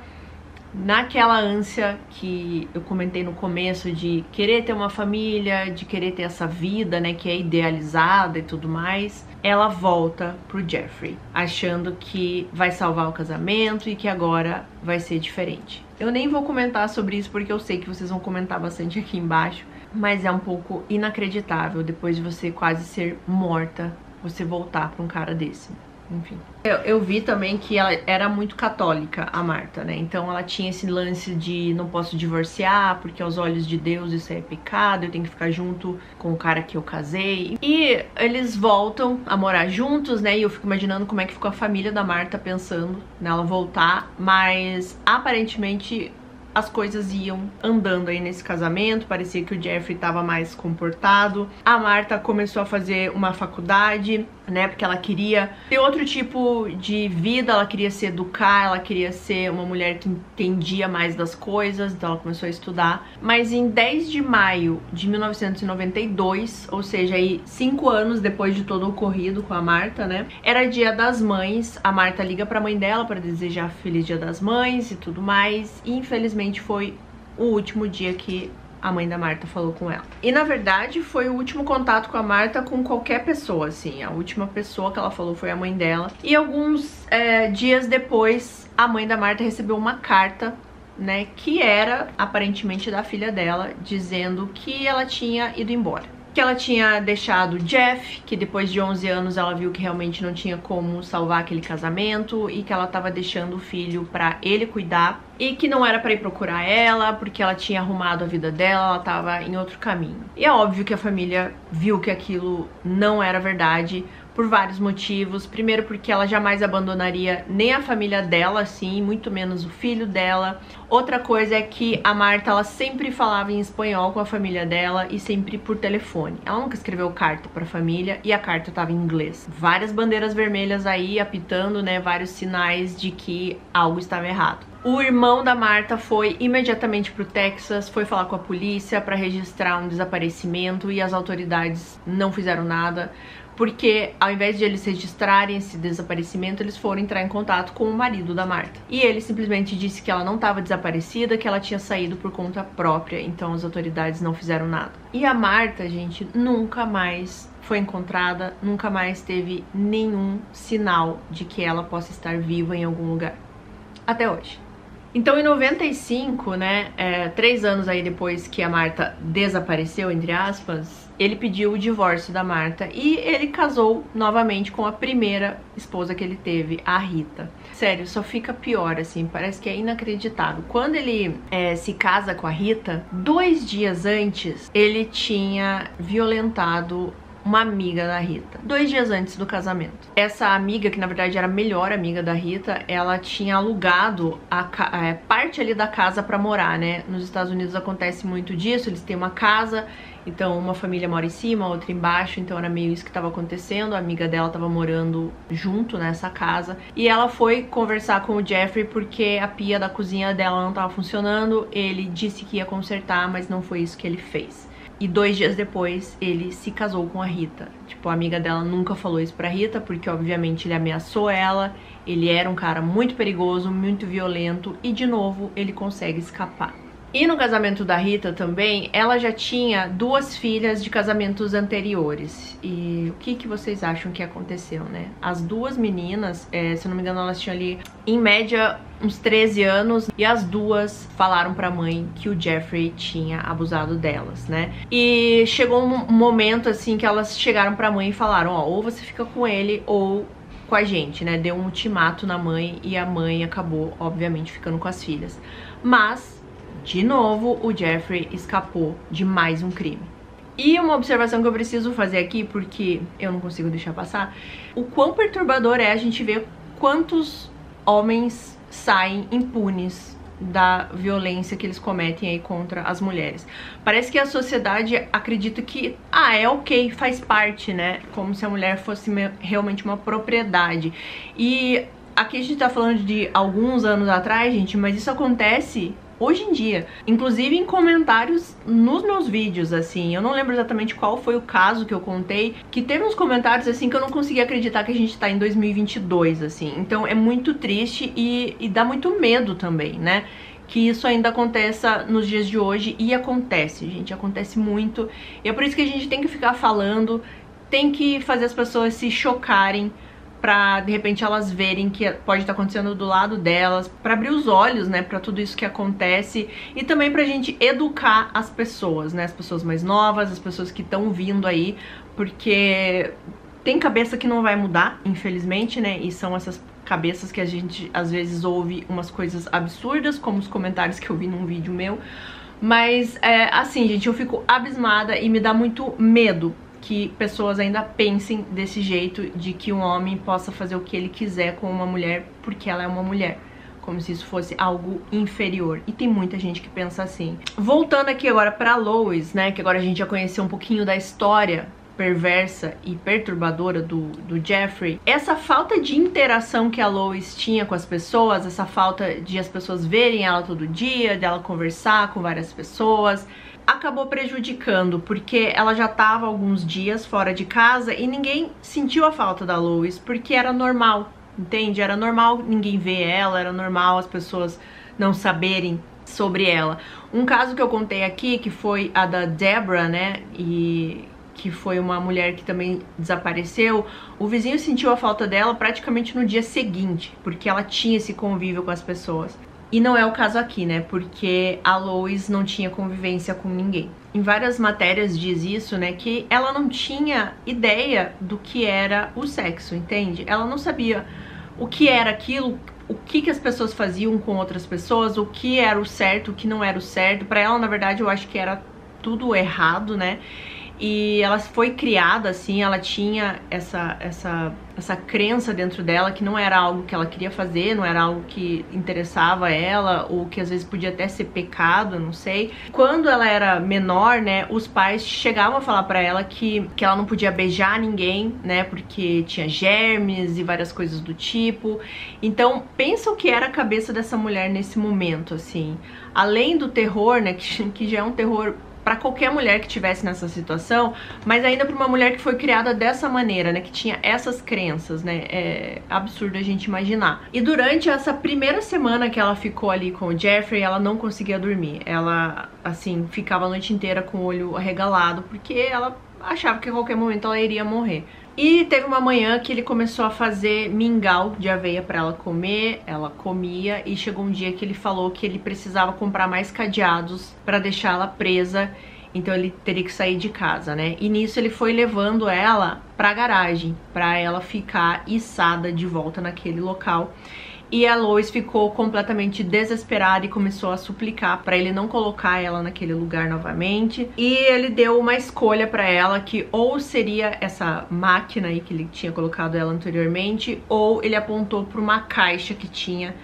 naquela ânsia que eu comentei no começo de querer ter uma família, de querer ter essa vida, né, que é idealizada e tudo mais, ela volta pro Jeffrey, achando que vai salvar o casamento e que agora vai ser diferente. Eu nem vou comentar sobre isso porque eu sei que vocês vão comentar bastante aqui embaixo, mas é um pouco inacreditável depois de você quase ser morta, você voltar pra um cara desse. Enfim. Eu vi também que ela era muito católica, a Martha, né? Então ela tinha esse lance de não posso divorciar, porque aos olhos de Deus isso é pecado, eu tenho que ficar junto com o cara que eu casei. E eles voltam a morar juntos, né? E eu fico imaginando como é que ficou a família da Martha pensando nela voltar, mas aparentemente as coisas iam andando aí nesse casamento, parecia que o Jeffrey estava mais comportado. A Martha começou a fazer uma faculdade, né, porque ela queria ter outro tipo de vida, ela queria se educar, ela queria ser uma mulher que entendia mais das coisas, então ela começou a estudar. Mas em 10 de maio de 1992, ou seja, aí 5 anos depois de todo o ocorrido com a Martha, né, era Dia das Mães. A Martha liga pra mãe dela para desejar Feliz Dia das Mães e tudo mais, e infelizmente foi o último dia que a mãe da Martha falou com ela. E na verdade foi o último contato com a Martha com qualquer pessoa, assim. A última pessoa que ela falou foi a mãe dela. E alguns dias depois, a mãe da Martha recebeu uma carta, né, que era aparentemente da filha dela, dizendo que ela tinha ido embora. Que ela tinha deixado o Jeff, que depois de 11 anos ela viu que realmente não tinha como salvar aquele casamento, e que ela tava deixando o filho pra ele cuidar, e que não era pra ir procurar ela, porque ela tinha arrumado a vida dela, ela tava em outro caminho. E é óbvio que a família viu que aquilo não era verdade, por vários motivos. Primeiro porque ela jamais abandonaria nem a família dela, assim, muito menos o filho dela. Outra coisa é que a Martha, ela sempre falava em espanhol com a família dela e sempre por telefone. Ela nunca escreveu carta pra família e a carta tava em inglês. Várias bandeiras vermelhas aí apitando, né, vários sinais de que algo estava errado. O irmão da Martha foi imediatamente pro Texas, foi falar com a polícia pra registrar um desaparecimento e as autoridades não fizeram nada. Porque ao invés de eles registrarem esse desaparecimento, eles foram entrar em contato com o marido da Martha. E ele simplesmente disse que ela não estava desaparecida, que ela tinha saído por conta própria, então as autoridades não fizeram nada. E a Martha, gente, nunca mais foi encontrada, nunca mais teve nenhum sinal de que ela possa estar viva em algum lugar. Até hoje. Então em 95, né, 3 anos aí depois que a Martha desapareceu, entre aspas, ele pediu o divórcio da Martha e ele casou novamente com a primeira esposa que ele teve, a Rita. Sério, só fica pior, assim, parece que é inacreditável. Quando ele se casa com a Rita, 2 dias antes, ele tinha violentado uma amiga da Rita, 2 dias antes do casamento. Essa amiga, que na verdade era a melhor amiga da Rita, ela tinha alugado a parte ali da casa pra morar, né? Nos Estados Unidos acontece muito disso, eles têm uma casa, então uma família mora em cima, outra embaixo, então era meio isso que tava acontecendo. A amiga dela tava morando junto nessa casa, e ela foi conversar com o Jeffrey porque a pia da cozinha dela não tava funcionando. Ele disse que ia consertar, mas não foi isso que ele fez. E 2 dias depois, ele se casou com a Rita. Tipo, a amiga dela nunca falou isso pra Rita, porque obviamente ele ameaçou ela, ele era um cara muito perigoso, muito violento, e de novo, ele consegue escapar. E no casamento da Rita também, ela já tinha 2 filhas de casamentos anteriores. E o que vocês acham que aconteceu, né? As 2 meninas, se eu não me engano, elas tinham ali, em média, uns 13 anos. E as 2 falaram pra mãe que o Jeffrey tinha abusado delas, né? E chegou um momento, assim, que elas chegaram pra mãe e falaram, ó, ou você fica com ele, ou com a gente, né? Deu um ultimato na mãe e a mãe acabou, obviamente, ficando com as filhas. Mas... de novo, o Jeffrey escapou de mais um crime. E uma observação que eu preciso fazer aqui, porque eu não consigo deixar passar, o quão perturbador é a gente ver quantos homens saem impunes da violência que eles cometem aí contra as mulheres. Parece que a sociedade acredita que, é ok, faz parte, né? Como se a mulher fosse realmente uma propriedade. E aqui a gente tá falando de alguns anos atrás, gente, mas isso acontece hoje em dia, inclusive em comentários nos meus vídeos, assim. Eu não lembro exatamente qual foi o caso que eu contei, que teve uns comentários, assim, que eu não consegui acreditar que a gente tá em 2022, assim. Então é muito triste e dá muito medo também, né? Que isso ainda aconteça nos dias de hoje, e acontece, gente, acontece muito. E é por isso que a gente tem que ficar falando, tem que fazer as pessoas se chocarem, pra, de repente, elas verem que pode estar acontecendo do lado delas, pra abrir os olhos, né, pra tudo isso que acontece, e também pra gente educar as pessoas, né, as pessoas mais novas, as pessoas que estão vindo aí, porque tem cabeça que não vai mudar, infelizmente, né, e são essas cabeças que a gente, às vezes, ouve umas coisas absurdas, como os comentários que eu vi num vídeo meu, mas, assim, gente, eu fico abismada e me dá muito medo que pessoas ainda pensem desse jeito, de que um homem possa fazer o que ele quiser com uma mulher porque ela é uma mulher, como se isso fosse algo inferior. E tem muita gente que pensa assim. Voltando aqui agora pra Lois, né, que agora a gente já conheceu um pouquinho da história perversa e perturbadora do Jeffrey. Essa falta de interação que a Lois tinha com as pessoas, essa falta de as pessoas verem ela todo dia, dela conversar com várias pessoas, acabou prejudicando, porque ela já estava alguns dias fora de casa e ninguém sentiu a falta da Lois, porque era normal, entende? Era normal ninguém ver ela, era normal as pessoas não saberem sobre ela. Um caso que eu contei aqui, que foi a da Deborah, né, e que foi uma mulher que também desapareceu, o vizinho sentiu a falta dela praticamente no dia seguinte, porque ela tinha esse convívio com as pessoas. E não é o caso aqui, né, porque a Lois não tinha convivência com ninguém. Em várias matérias diz isso, né, que ela não tinha ideia do que era o sexo, entende? Ela não sabia o que era aquilo, o que as pessoas faziam com outras pessoas, o que era o certo, o que não era o certo. Pra ela, na verdade, eu acho que era tudo errado, né? E ela foi criada assim, ela tinha essa crença dentro dela que não era algo que ela queria fazer, não era algo que interessava ela, ou que às vezes podia até ser pecado, não sei. Quando ela era menor, né, os pais chegavam a falar pra ela que ela não podia beijar ninguém, né, porque tinha germes e várias coisas do tipo. Então, pensa o que era a cabeça dessa mulher nesse momento, assim. Além do terror, né, que já é um terror pra qualquer mulher que estivesse nessa situação, mas ainda pra uma mulher que foi criada dessa maneira, né, que tinha essas crenças, né, é absurdo a gente imaginar. E durante essa primeira semana que ela ficou ali com o Jeffrey, ela não conseguia dormir. Ela, assim, ficava a noite inteira com o olho arregalado, porque ela achava que a qualquer momento ela iria morrer. E teve uma manhã que ele começou a fazer mingau de aveia pra ela comer, ela comia, e chegou um dia que ele falou que ele precisava comprar mais cadeados pra deixar ela presa, então ele teria que sair de casa, né? E nisso ele foi levando ela pra garagem, pra ela ficar içada de volta naquele local. E a Lois ficou completamente desesperada e começou a suplicar pra ele não colocar ela naquele lugar novamente. E ele deu uma escolha pra ela, que ou seria essa máquina aí que ele tinha colocado ela anteriormente, ou ele apontou pra uma caixa que tinha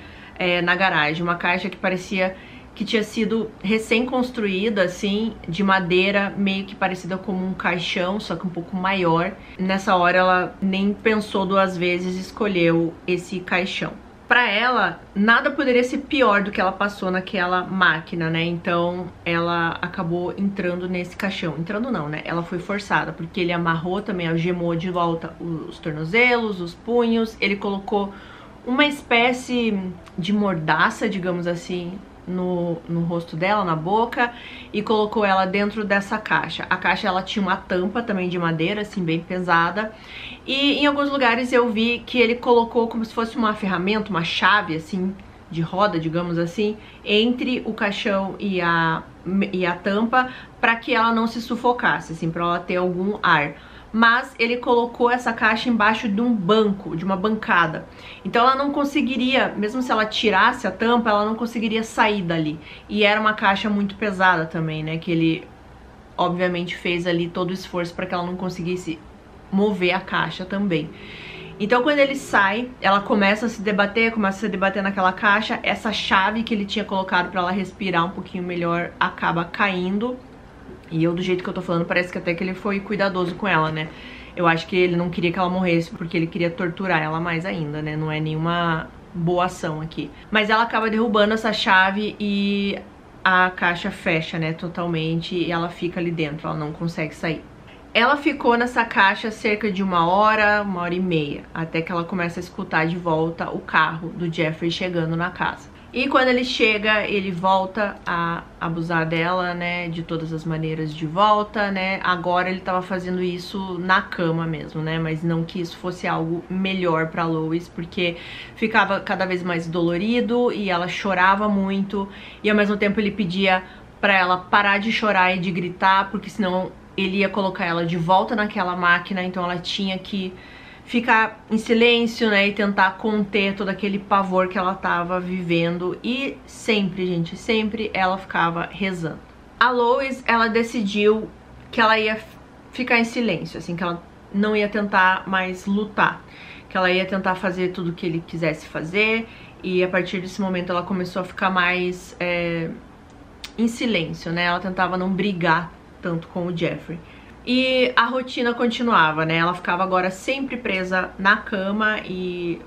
na garagem. Uma caixa que parecia que tinha sido recém-construída, assim, de madeira, meio que parecida como um caixão, só que um pouco maior. Nessa hora ela nem pensou 2 vezes e escolheu esse caixão. Pra ela, nada poderia ser pior do que ela passou naquela máquina, né? Então, ela acabou entrando nesse caixão. Entrando não, né? Ela foi forçada, porque ele amarrou também, algemou de volta os tornozelos, os punhos. Ele colocou uma espécie de mordaça, digamos assim, no rosto dela, na boca, e colocou ela dentro dessa caixa. A caixa, ela tinha uma tampa também de madeira, assim, bem pesada. E em alguns lugares eu vi que ele colocou como se fosse uma ferramenta, uma chave, assim, de roda, digamos assim, entre o caixão e a tampa, para que ela não se sufocasse, assim, para ela ter algum ar. Mas ele colocou essa caixa embaixo de um banco, de uma bancada. Então ela não conseguiria, mesmo se ela tirasse a tampa, ela não conseguiria sair dali. E era uma caixa muito pesada também, né, que ele obviamente fez ali todo o esforço para que ela não conseguisse mover a caixa também. Então quando ele sai, ela começa a se debater naquela caixa. Essa chave que ele tinha colocado pra ela respirar um pouquinho melhor acaba caindo. E eu, do jeito que eu tô falando, parece que até que ele foi cuidadoso com ela, né? Eu acho que ele não queria que ela morresse porque ele queria torturar ela mais ainda, né? Não é nenhuma boa ação aqui. Mas ela acaba derrubando essa chave e a caixa fecha, né, totalmente. E ela fica ali dentro, ela não consegue sair. Ela ficou nessa caixa cerca de 1 hora e meia, até que ela começa a escutar de volta o carro do Jeffrey chegando na casa. E quando ele chega, ele volta a abusar dela, né, de todas as maneiras de volta, né. Agora ele tava fazendo isso na cama mesmo, né, mas não que isso fosse algo melhor pra Lois, porque ficava cada vez mais dolorido e ela chorava muito, e ao mesmo tempo ele pedia pra ela parar de chorar e de gritar, porque senão ele ia colocar ela de volta naquela máquina. Então ela tinha que ficar em silêncio, né, e tentar conter todo aquele pavor que ela tava vivendo. E sempre, gente, sempre ela ficava rezando. A Lois, ela decidiu que ela ia ficar em silêncio, assim, que ela não ia tentar mais lutar, que ela ia tentar fazer tudo que ele quisesse fazer. E a partir desse momento ela começou a ficar mais em silêncio, né, ela tentava não brigar tanto com o Jeffrey. E a rotina continuava, né? Ela ficava agora sempre presa na cama e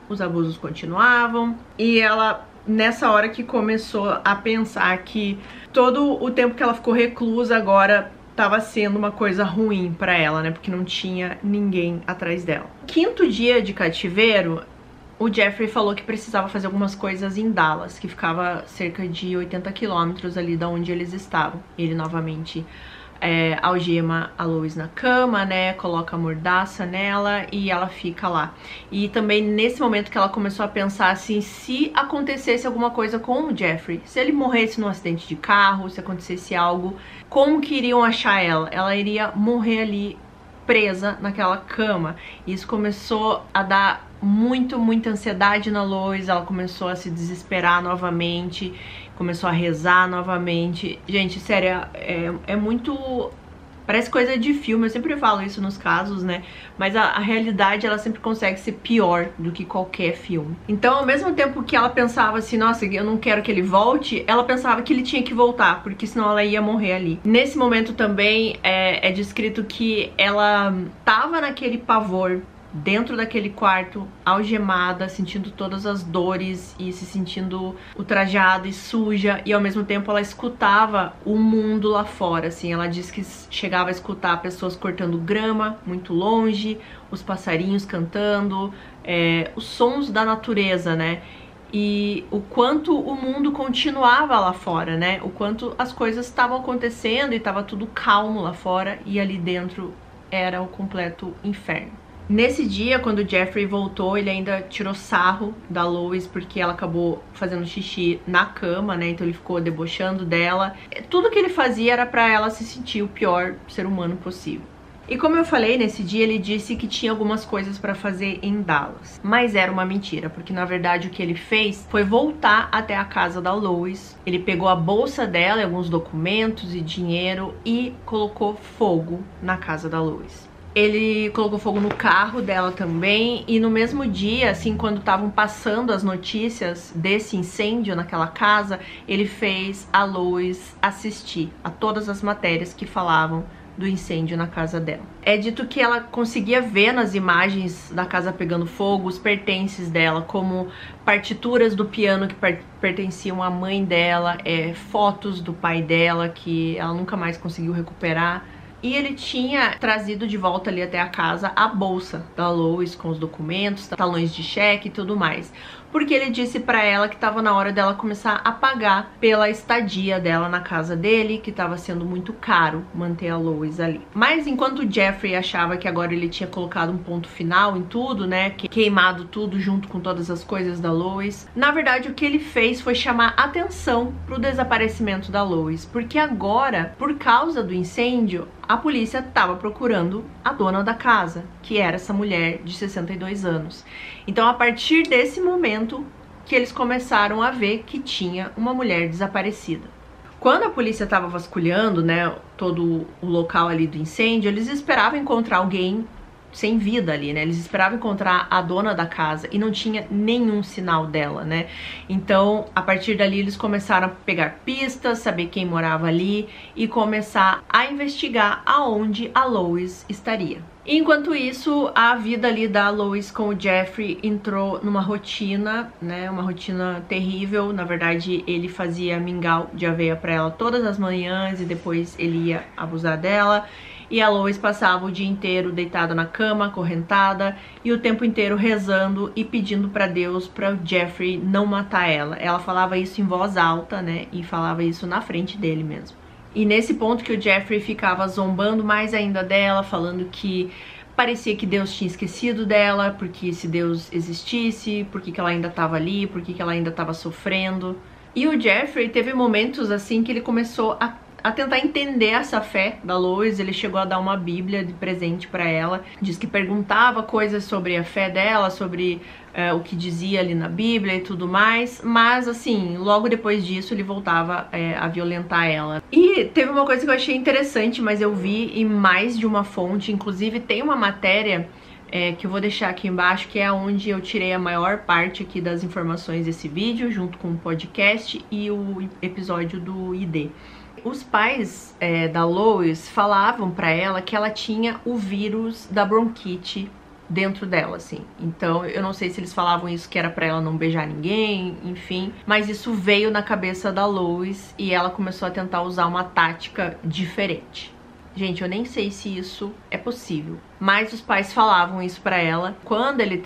os abusos continuavam. E ela, nessa hora que começou a pensar que todo o tempo que ela ficou reclusa agora tava sendo uma coisa ruim pra ela, né? Porque não tinha ninguém atrás dela. Quinto dia de cativeiro, o Jeffrey falou que precisava fazer algumas coisas em Dallas, que ficava cerca de 80 quilômetros ali da onde eles estavam. Ele novamente algema a Lois na cama, né, coloca a mordaça nela e ela fica lá. E também nesse momento que ela começou a pensar assim, se acontecesse alguma coisa com o Jeffrey, se ele morresse num acidente de carro, se acontecesse algo, como que iriam achar ela? Ela iria morrer ali presa naquela cama. E isso começou a dar muita ansiedade na Lois. Ela começou a se desesperar novamente, começou a rezar novamente. Gente, sério, é muito... Parece coisa de filme, eu sempre falo isso nos casos, né? Mas a realidade, ela sempre consegue ser pior do que qualquer filme. Então, ao mesmo tempo que ela pensava assim, nossa, eu não quero que ele volte, ela pensava que ele tinha que voltar, porque senão ela ia morrer ali. Nesse momento também é descrito que ela tava naquele pavor, dentro daquele quarto, algemada, sentindo todas as dores e se sentindo ultrajada e suja, e ao mesmo tempo ela escutava o mundo lá fora, assim. Ela diz que chegava a escutar pessoas cortando grama muito longe, os passarinhos cantando, os sons da natureza, né? E o quanto o mundo continuava lá fora, né? O quanto as coisas estavam acontecendo e estava tudo calmo lá fora, e ali dentro era o completo inferno. Nesse dia, quando o Jeffrey voltou, ele ainda tirou sarro da Lois, porque ela acabou fazendo xixi na cama, né? Então ele ficou debochando dela. Tudo que ele fazia era pra ela se sentir o pior ser humano possível. E como eu falei, nesse dia ele disse que tinha algumas coisas pra fazer em Dallas. Mas era uma mentira, porque na verdade o que ele fez foi voltar até a casa da Lois. Ele pegou a bolsa dela, alguns documentos e dinheiro, e colocou fogo na casa da Lois. Ele colocou fogo no carro dela também. E no mesmo dia, assim, quando estavam passando as notícias desse incêndio naquela casa, ele fez a Lois assistir a todas as matérias que falavam do incêndio na casa dela. É dito que ela conseguia ver nas imagens da casa pegando fogo os pertences dela, como partituras do piano que pertenciam à mãe dela, fotos do pai dela que ela nunca mais conseguiu recuperar. e ele tinha trazido de volta ali até a casa a bolsa da Lois com os documentos, talões de cheque e tudo mais. Porque ele disse pra ela que tava na hora dela começar a pagar pela estadia dela na casa dele, que tava sendo muito caro manter a Lois ali. Mas enquanto o Jeffrey achava que agora ele tinha colocado um ponto final em tudo, né, queimado tudo junto com todas as coisas da Lois, na verdade o que ele fez foi chamar atenção pro desaparecimento da Lois, porque agora, por causa do incêndio, a polícia estava procurando a dona da casa, que era essa mulher de 62 anos. Então, a partir desse momento que eles começaram a ver que tinha uma mulher desaparecida. Quando a polícia estava vasculhando, né, todo o local ali do incêndio, eles esperavam encontrar alguém sem vida ali, né? Eles esperavam encontrar a dona da casa e não tinha nenhum sinal dela, né? Então, a partir dali, eles começaram a pegar pistas, saber quem morava ali e começar a investigar aonde a Lois estaria. Enquanto isso, a vida ali da Lois com o Jeffrey entrou numa rotina, né? Uma rotina terrível. Na verdade, ele fazia mingau de aveia pra ela todas as manhãs e depois ele ia abusar dela. E a Lois passava o dia inteiro deitada na cama, acorrentada, e o tempo inteiro rezando e pedindo pra Deus, pra o Jeffrey não matar ela. Ela falava isso em voz alta, né, e falava isso na frente dele mesmo. E nesse ponto que o Jeffrey ficava zombando mais ainda dela, falando que parecia que Deus tinha esquecido dela, porque se Deus existisse, porque que ela ainda tava ali, porque que ela ainda tava sofrendo. E o Jeffrey teve momentos assim que ele começou a tentar entender essa fé da Lois. Ele chegou a dar uma bíblia de presente pra ela, diz que perguntava coisas sobre a fé dela, sobre o que dizia ali na bíblia e tudo mais, mas assim, logo depois disso ele voltava a violentar ela. E teve uma coisa que eu achei interessante, mas eu vi em mais de uma fonte, inclusive tem uma matéria que eu vou deixar aqui embaixo, que é onde eu tirei a maior parte aqui das informações desse vídeo, junto com o podcast e o episódio do ID. Os pais da Lois falavam pra ela que ela tinha o vírus da bronquite dentro dela, assim. Então, eu não sei se eles falavam isso que era pra ela não beijar ninguém, enfim. Mas isso veio na cabeça da Lois e ela começou a tentar usar uma tática diferente. Gente, eu nem sei se isso é possível, mas os pais falavam isso pra ela. Quando ele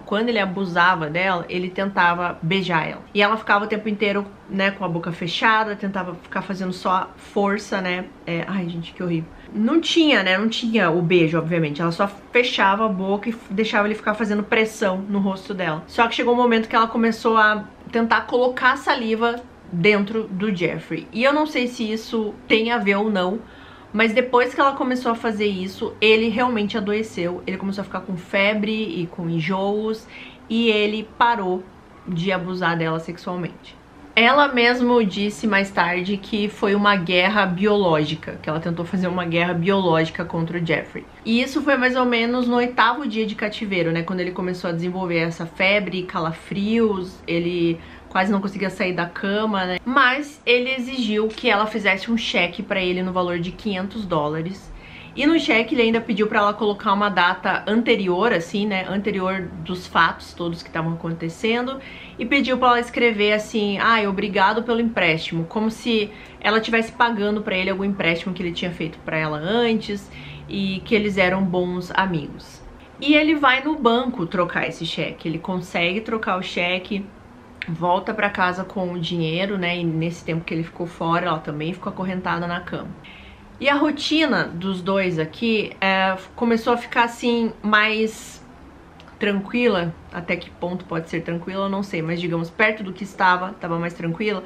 quando ele abusava dela, ele tentava beijar ela. E ela ficava o tempo inteiro, né, com a boca fechada, tentava ficar fazendo só força, né. Ai, gente, que horrível. Não tinha, né, não tinha o beijo, obviamente. Ela só fechava a boca e deixava ele ficar fazendo pressão no rosto dela. Só que chegou um momento que ela começou a tentar colocar saliva dentro do Jeffrey. E eu não sei se isso tem a ver ou não, mas depois que ela começou a fazer isso, ele realmente adoeceu. Ele começou a ficar com febre e com enjoos, e ele parou de abusar dela sexualmente. Ela mesmo disse mais tarde que foi uma guerra biológica, que ela tentou fazer uma guerra biológica contra o Jeffrey. E isso foi mais ou menos no 8º dia de cativeiro, né? Quando ele começou a desenvolver essa febre, calafrios, ele quase não conseguia sair da cama, né? Mas ele exigiu que ela fizesse um cheque pra ele no valor de $500. E no cheque ele ainda pediu pra ela colocar uma data anterior, assim, né? Anterior dos fatos todos que estavam acontecendo. E pediu pra ela escrever assim, obrigado pelo empréstimo. Como se ela estivesse pagando pra ele algum empréstimo que ele tinha feito pra ela antes. E que eles eram bons amigos. E ele vai no banco trocar esse cheque. Ele consegue trocar o cheque, volta pra casa com o dinheiro, né? E nesse tempo que ele ficou fora, ela também ficou acorrentada na cama. E a rotina dos dois aqui começou a ficar assim mais tranquila. Até que ponto pode ser tranquila, eu não sei, mas digamos, perto do que estava mais tranquila.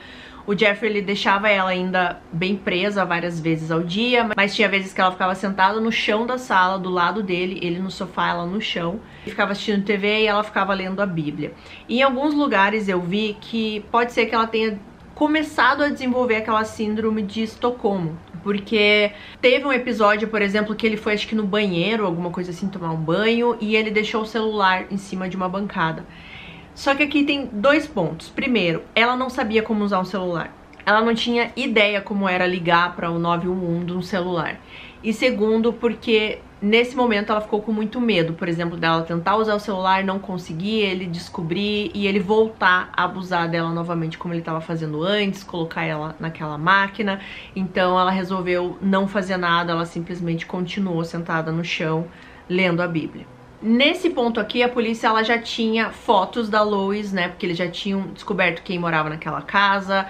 O Jeffrey, ele deixava ela ainda bem presa várias vezes ao dia, mas tinha vezes que ela ficava sentada no chão da sala, do lado dele, ele no sofá, ela no chão. Ele ficava assistindo TV e ela ficava lendo a Bíblia. E em alguns lugares eu vi que pode ser que ela tenha começado a desenvolver aquela síndrome de Estocolmo. Porque teve um episódio, por exemplo, que ele foi, acho que no banheiro, alguma coisa assim, tomar um banho, e ele deixou o celular em cima de uma bancada. Só que aqui tem 2 pontos. Primeiro, ela não sabia como usar um celular. ela não tinha ideia como era ligar para o 911 de um celular. E segundo, porque nesse momento ela ficou com muito medo, por exemplo, dela tentar usar o celular, não conseguir, ele descobrir e ele voltar a abusar dela novamente como ele estava fazendo antes, colocar ela naquela máquina. Então ela resolveu não fazer nada, ela simplesmente continuou sentada no chão lendo a Bíblia. Nesse ponto aqui, a polícia ela já tinha fotos da Lois, né, porque eles já tinham descoberto quem morava naquela casa,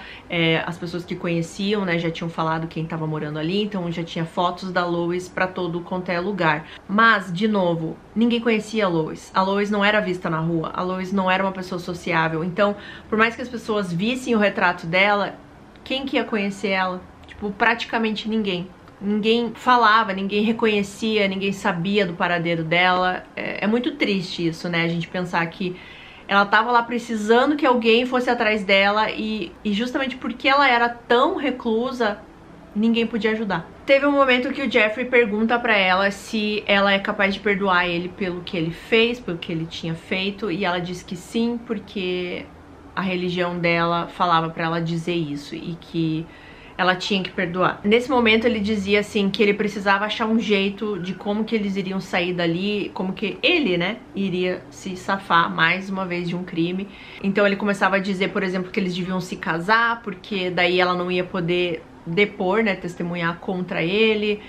as pessoas que conheciam, né, já tinham falado quem estava morando ali, então já tinha fotos da Lois pra todo quanto é lugar. Mas, de novo, ninguém conhecia a Lois não era vista na rua, a Lois não era uma pessoa sociável, então, por mais que as pessoas vissem o retrato dela, quem que ia conhecer ela? Tipo, praticamente ninguém. Ninguém falava, ninguém reconhecia, ninguém sabia do paradeiro dela. É muito triste isso, né? A gente pensar que ela tava lá precisando que alguém fosse atrás dela e justamente porque ela era tão reclusa, ninguém podia ajudar. Teve um momento que o Jeffrey pergunta pra ela se ela é capaz de perdoar ele pelo que ele fez, pelo que ele tinha feito, e ela diz que sim, porque a religião dela falava pra ela dizer isso e que ela tinha que perdoar. Nesse momento ele dizia assim que ele precisava achar um jeito de como que eles iriam sair dali, como que ele, né, iria se safar mais uma vez de um crime. Então ele começava a dizer, por exemplo, que eles deviam se casar, porque daí ela não ia poder depor, né, testemunhar contra ele,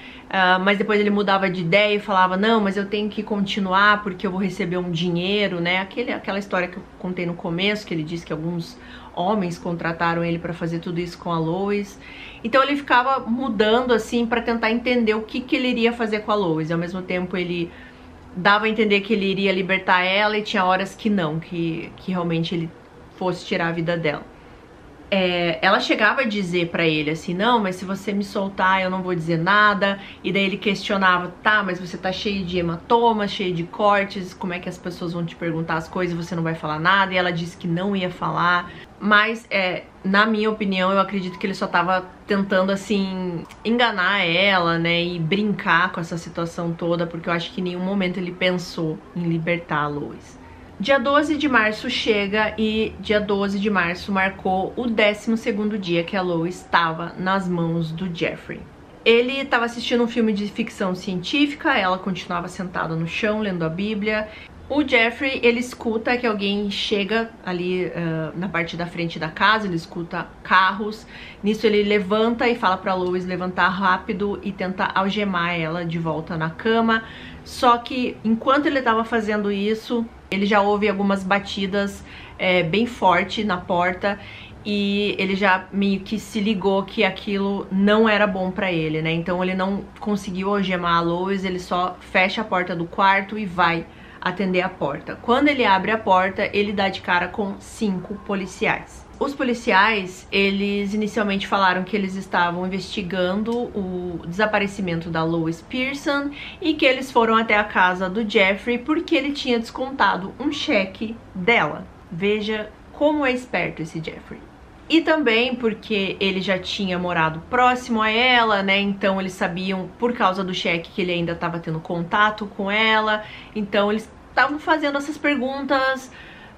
mas depois ele mudava de ideia e falava, não, mas eu tenho que continuar porque eu vou receber um dinheiro, né, aquela história que eu contei no começo, que ele disse que alguns homens contrataram ele pra fazer tudo isso com a Lois. Então ele ficava mudando assim pra tentar entender o que ele iria fazer com a Lois, e ao mesmo tempo ele dava a entender que ele iria libertar ela e tinha horas que não, que realmente ele fosse tirar a vida dela. Ela chegava a dizer pra ele assim, não, mas se você me soltar eu não vou dizer nada. E daí ele questionava, tá, mas você tá cheio de hematomas, cheio de cortes, como é que as pessoas vão te perguntar as coisas e você não vai falar nada? E ela disse que não ia falar. Mas, na minha opinião, eu acredito que ele só tava tentando, assim, enganar ela, né, e brincar com essa situação toda, porque eu acho que em nenhum momento ele pensou em libertar a Lois. Dia 12 de março chega e dia 12 de março marcou o 12º dia que a Lois estava nas mãos do Jeffrey. Ele estava assistindo um filme de ficção científica, ela continuava sentada no chão lendo a Bíblia. O Jeffrey, ele escuta que alguém chega ali na parte da frente da casa, ele escuta carros. Nisso ele levanta e fala pra Lois levantar rápido e tentar algemar ela de volta na cama. Só que enquanto ele estava fazendo isso, ele já ouve algumas batidas bem forte na porta e ele já meio que se ligou que aquilo não era bom pra ele, né? Então ele não conseguiu algemar a Lois, ele só fecha a porta do quarto e vai atender a porta. Quando ele abre a porta, ele dá de cara com 5 policiais. Os policiais, eles inicialmente falaram que eles estavam investigando o desaparecimento da Lois Pearson e que eles foram até a casa do Jeffrey porque ele tinha descontado um cheque dela. Veja como é esperto esse Jeffrey. E também porque ele já tinha morado próximo a ela, né? Então eles sabiam, por causa do cheque, que ele ainda estava tendo contato com ela. Então eles estavam fazendo essas perguntas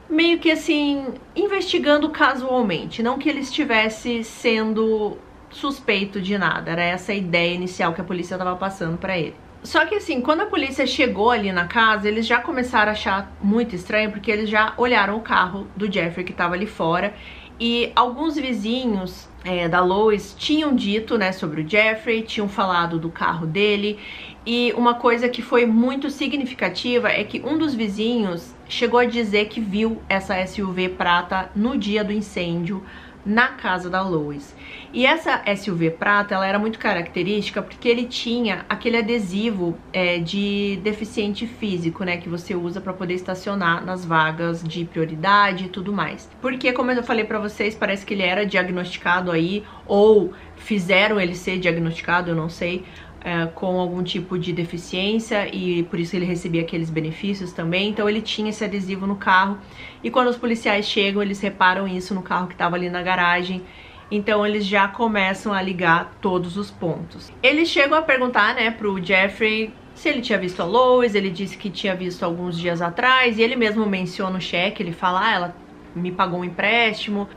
meio que assim, investigando casualmente. Não que ele estivesse sendo suspeito de nada. Era essa a ideia inicial que a polícia estava passando para ele. Só que assim, quando a polícia chegou ali na casa, eles já começaram a achar muito estranho, porque eles já olharam o carro do Jeffrey que estava ali fora. E alguns vizinhos da Lois tinham dito, né, sobre o Jeffrey, tinham falado do carro dele. E uma coisa que foi muito significativa é que um dos vizinhos chegou a dizer que viu essa SUV prata no dia do incêndio na casa da Lois. E essa SUV prata, ela era muito característica porque ele tinha aquele adesivo de deficiente físico, né, que você usa para poder estacionar nas vagas de prioridade e tudo mais. Porque, como eu falei para vocês, parece que ele era diagnosticado aí, ou fizeram ele ser diagnosticado, eu não sei, com algum tipo de deficiência, e por isso ele recebia aqueles benefícios também. Então ele tinha esse adesivo no carro, e quando os policiais chegam, eles reparam isso no carro que estava ali na garagem. Então eles já começam a ligar todos os pontos. Eles chegam a perguntar, né, pro Jeffrey se ele tinha visto a Lois. Ele disse que tinha visto alguns dias atrás, e ele mesmo menciona o cheque. Ele fala, ela me pagou um empréstimo,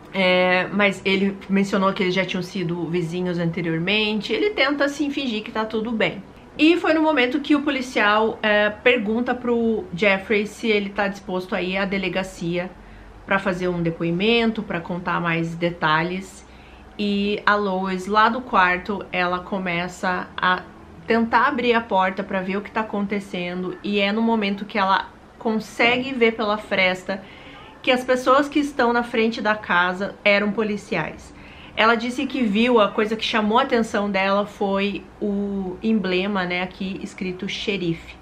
mas ele mencionou que eles já tinham sido vizinhos anteriormente. Ele tenta assim fingir que tá tudo bem. E foi no momento que o policial pergunta pro Jeffrey se ele tá disposto a ir à delegacia para fazer um depoimento, para contar mais detalhes. E a Lois, lá do quarto, ela começa a tentar abrir a porta para ver o que tá acontecendo, e é no momento que ela consegue ver pela fresta que as pessoas que estão na frente da casa eram policiais. Ela disse que viu, a coisa que chamou a atenção dela foi o emblema, né, aqui escrito xerife.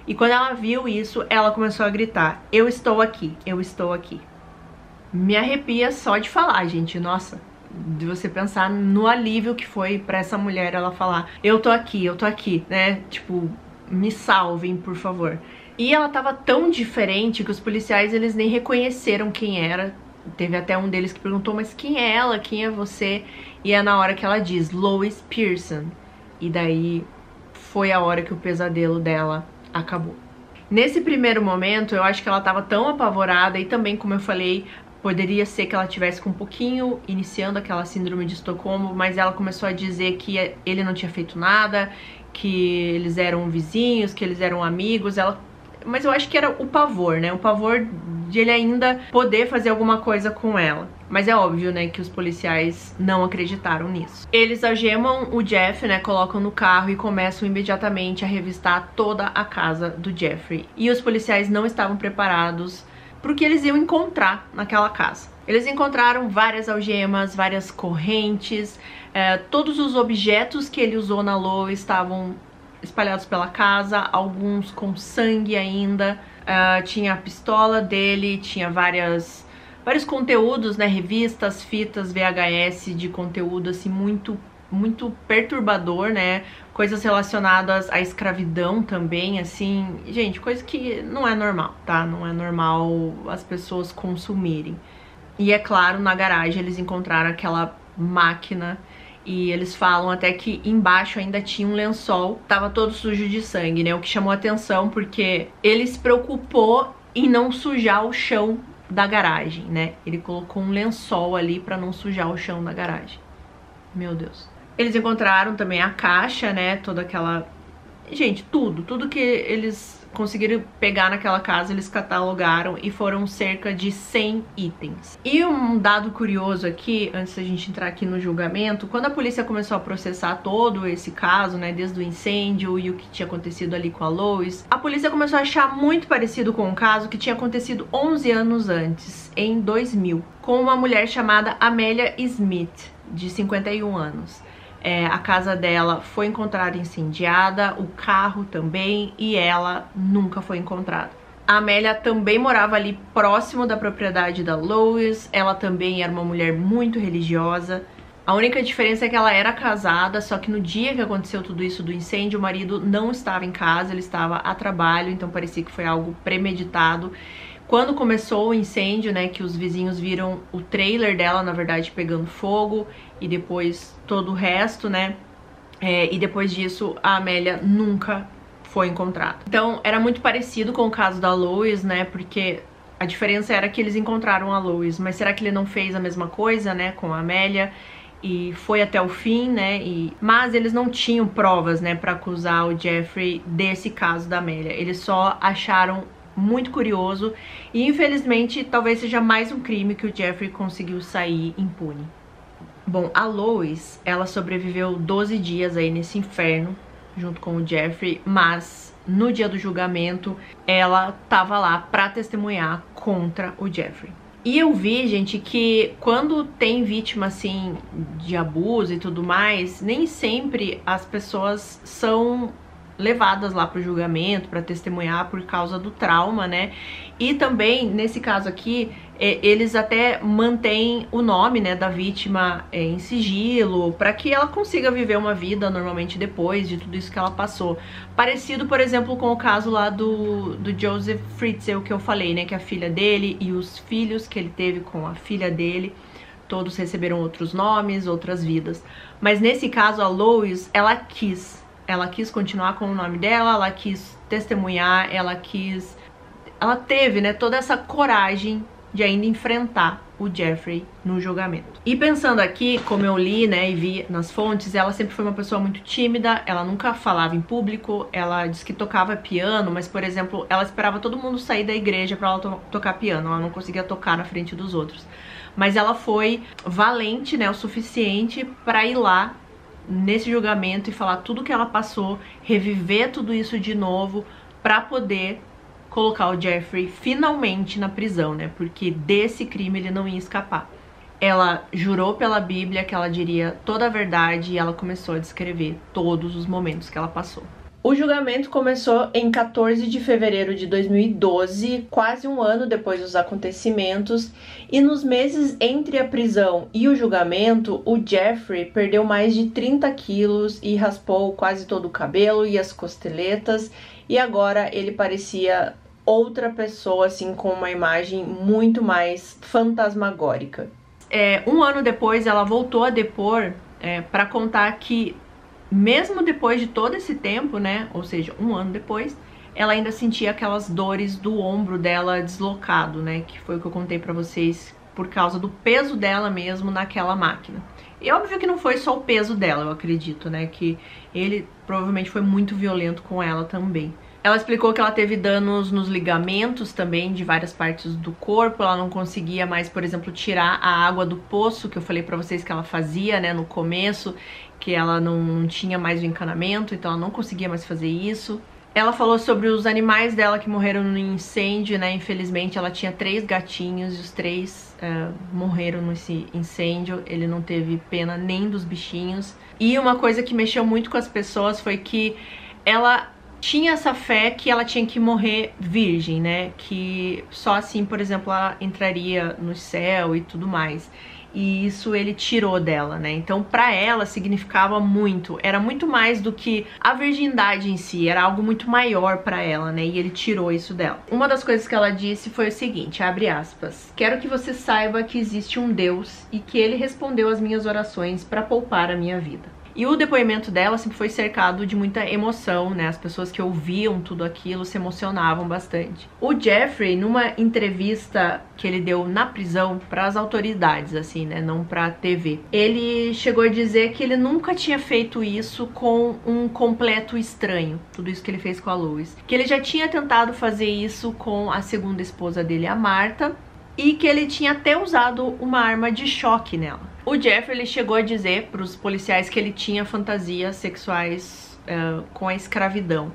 E quando ela viu isso, ela começou a gritar: eu estou aqui, eu estou aqui. Me arrepia só de falar, gente, nossa, de você pensar no alívio que foi pra essa mulher ela falar: eu tô aqui, né, tipo, me salvem, por favor. E ela tava tão diferente que os policiais, eles nem reconheceram quem era. Teve até um deles que perguntou: mas quem é ela? Quem é você? E é na hora que ela diz: Lois Pearson. E daí foi a hora que o pesadelo dela acabou. Nesse primeiro momento, eu acho que ela tava tão apavorada, e também, como eu falei, poderia ser que ela tivesse com um pouquinho iniciando aquela síndrome de Estocolmo, mas ela começou a dizer que ele não tinha feito nada, que eles eram vizinhos, que eles eram amigos. Mas eu acho que era o pavor, né? O pavor de ele ainda poder fazer alguma coisa com ela. Mas é óbvio, né, que os policiais não acreditaram nisso. Eles algemam o Jeff, né, colocam no carro e começam imediatamente a revistar toda a casa do Jeffrey. E os policiais não estavam preparados pro que eles iam encontrar naquela casa. Eles encontraram várias algemas, várias correntes, todos os objetos que ele usou na Lois estavam espalhados pela casa, alguns com sangue ainda. Tinha a pistola dele, tinha vários conteúdos, né, revistas, fitas, VHS de conteúdo assim muito perturbador, né, coisas relacionadas à escravidão também, assim, gente, coisa que não é normal, tá? Não é normal as pessoas consumirem. E é claro, na garagem eles encontraram aquela máquina. E eles falam até que embaixo ainda tinha um lençol, tava todo sujo de sangue, né? O que chamou atenção porque ele se preocupou em não sujar o chão da garagem, né? Ele colocou um lençol ali pra não sujar o chão da garagem. Meu Deus. Eles encontraram também a caixa, né? Toda aquela... Gente, tudo que eles conseguiram pegar naquela casa, eles catalogaram, e foram cerca de 100 itens. E um dado curioso aqui, antes da gente entrar aqui no julgamento, quando a polícia começou a processar todo esse caso, né, desde o incêndio e o que tinha acontecido ali com a Lois, a polícia começou a achar muito parecido com um caso que tinha acontecido 11 anos antes, em 2000, com uma mulher chamada Amélia Smith, de 51 anos. A casa dela foi encontrada incendiada, o carro também, e ela nunca foi encontrada. A Amélia também morava ali próximo da propriedade da Lois, ela também era uma mulher muito religiosa. A única diferença é que ela era casada, só que no dia que aconteceu tudo isso do incêndio, o marido não estava em casa, ele estava a trabalho, então parecia que foi algo premeditado. Quando começou o incêndio, né, que os vizinhos viram o trailer dela, na verdade, pegando fogo, e depois todo o resto, né, e depois disso a Amélia nunca foi encontrada. Então era muito parecido com o caso da Lois, né, porque a diferença era que eles encontraram a Lois, mas será que ele não fez a mesma coisa, né, com a Amélia? E foi até o fim, né, mas eles não tinham provas, né, pra acusar o Jeffrey desse caso da Amélia. Eles só acharam muito curioso, e infelizmente talvez seja mais um crime que o Jeffrey conseguiu sair impune. Bom, a Lois, ela sobreviveu 12 dias aí nesse inferno, junto com o Jeffrey, mas no dia do julgamento ela tava lá pra testemunhar contra o Jeffrey. E eu vi, gente, que quando tem vítima, assim, de abuso e tudo mais, nem sempre as pessoas são levadas lá pro julgamento para testemunhar por causa do trauma, né? E também, nesse caso aqui, eles até mantêm o nome, né, da vítima em sigilo, para que ela consiga viver uma vida normalmente depois de tudo isso que ela passou. Parecido, por exemplo, com o caso lá do Joseph Fritzl, que eu falei, né, que a filha dele e os filhos que ele teve com a filha dele, todos receberam outros nomes, outras vidas. Mas nesse caso, a Lois, ela quis continuar com o nome dela, ela quis testemunhar, ela teve, né, toda essa coragem de ainda enfrentar o Jeffrey no julgamento. E pensando aqui, como eu li, né, e vi nas fontes, ela sempre foi uma pessoa muito tímida, ela nunca falava em público, ela disse que tocava piano, mas, por exemplo, ela esperava todo mundo sair da igreja pra ela tocar piano, ela não conseguia tocar na frente dos outros. Mas ela foi valente, né, o suficiente pra ir lá nesse julgamento e falar tudo que ela passou, reviver tudo isso de novo, pra poder colocar o Jeffrey finalmente na prisão, né? Porque desse crime ele não ia escapar. Ela jurou pela Bíblia que ela diria toda a verdade e ela começou a descrever todos os momentos que ela passou. O julgamento começou em 14 de fevereiro de 2012, quase um ano depois dos acontecimentos, e nos meses entre a prisão e o julgamento, o Jeffrey perdeu mais de 30 quilos e raspou quase todo o cabelo e as costeletas, e agora ele parecia outra pessoa, assim, com uma imagem muito mais fantasmagórica. Um ano depois, ela voltou a depor para contar que, mesmo depois de todo esse tempo, né, ou seja, um ano depois, ela ainda sentia aquelas dores do ombro dela deslocado, né, que foi o que eu contei pra vocês, por causa do peso dela mesmo naquela máquina. E óbvio que não foi só o peso dela, eu acredito, né, que ele provavelmente foi muito violento com ela também. Ela explicou que ela teve danos nos ligamentos também, de várias partes do corpo. Ela não conseguia mais, por exemplo, tirar a água do poço, que eu falei pra vocês que ela fazia, né, no começo, que ela não tinha mais o encanamento, então ela não conseguia mais fazer isso. Ela falou sobre os animais dela que morreram no incêndio, né, infelizmente ela tinha 3 gatinhos e os 3 morreram nesse incêndio. Ele não teve pena nem dos bichinhos. E uma coisa que mexeu muito com as pessoas foi que ela tinha essa fé que ela tinha que morrer virgem, né? Que só assim, por exemplo, ela entraria no céu e tudo mais. E isso ele tirou dela, né? Então, pra ela, significava muito. Era muito mais do que a virgindade em si. Era algo muito maior pra ela, né? E ele tirou isso dela. Uma das coisas que ela disse foi o seguinte, abre aspas: "Quero que você saiba que existe um Deus e que ele respondeu às minhas orações pra poupar a minha vida." E o depoimento dela sempre foi cercado de muita emoção, né? As pessoas que ouviam tudo aquilo se emocionavam bastante. O Jeffrey, numa entrevista que ele deu na prisão para as autoridades, assim, né? Não pra TV, ele chegou a dizer que ele nunca tinha feito isso com um completo estranho. Tudo isso que ele fez com a Lois. Que ele já tinha tentado fazer isso com a segunda esposa dele, a Martha, e que ele tinha até usado uma arma de choque nela. O Jeffrey, ele chegou a dizer para os policiais que ele tinha fantasias sexuais com a escravidão,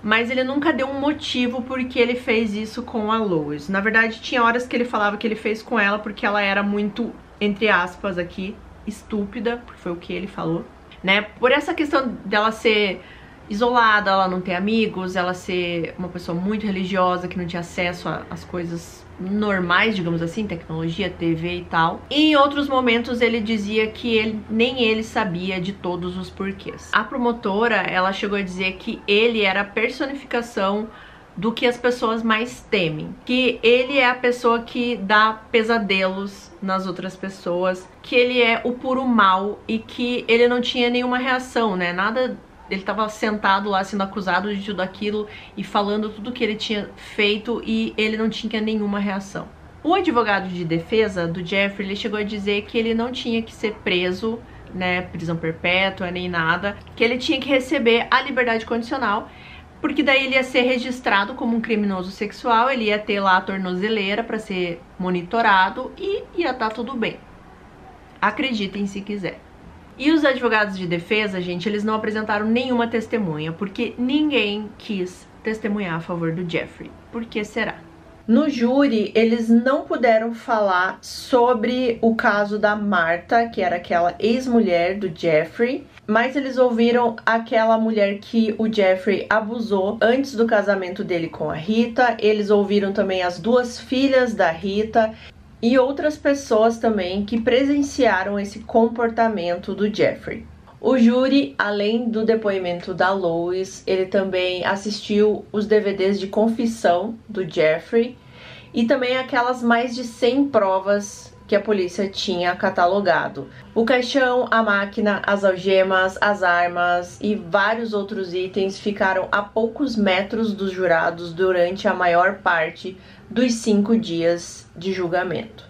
mas ele nunca deu um motivo por que ele fez isso com a Lois. Na verdade, tinha horas que ele falava que ele fez com ela porque ela era muito, entre aspas aqui, estúpida, porque foi o que ele falou, né? Por essa questão dela ser isolada, ela não ter amigos, ela ser uma pessoa muito religiosa, que não tinha acesso às coisas normais, digamos assim, tecnologia, TV e tal. E em outros momentos ele dizia que nem ele sabia de todos os porquês. A promotora, ela chegou a dizer que ele era a personificação do que as pessoas mais temem, que ele é a pessoa que dá pesadelos nas outras pessoas, que ele é o puro mal e que ele não tinha nenhuma reação, né? Nada. Ele estava sentado lá sendo acusado de tudo aquilo e falando tudo que ele tinha feito e ele não tinha nenhuma reação. O advogado de defesa do Jeffrey, ele chegou a dizer que ele não tinha que ser preso, né, prisão perpétua nem nada, que ele tinha que receber a liberdade condicional, porque daí ele ia ser registrado como um criminoso sexual, ele ia ter lá a tornozeleira para ser monitorado e ia estar tudo bem. Acreditem se quiser. E os advogados de defesa, gente, eles não apresentaram nenhuma testemunha, porque ninguém quis testemunhar a favor do Jeffrey. Por que será? No júri, eles não puderam falar sobre o caso da Martha, que era aquela ex-mulher do Jeffrey, mas eles ouviram aquela mulher que o Jeffrey abusou antes do casamento dele com a Rita. Eles ouviram também as 2 filhas da Rita e outras pessoas também que presenciaram esse comportamento do Jeffrey. O júri, além do depoimento da Lois, ele também assistiu os DVDs de confissão do Jeffrey e também aquelas mais de 100 provas que a polícia tinha catalogado. O caixão, a máquina, as algemas, as armas e vários outros itens ficaram a poucos metros dos jurados durante a maior parte dos 5 dias de julgamento.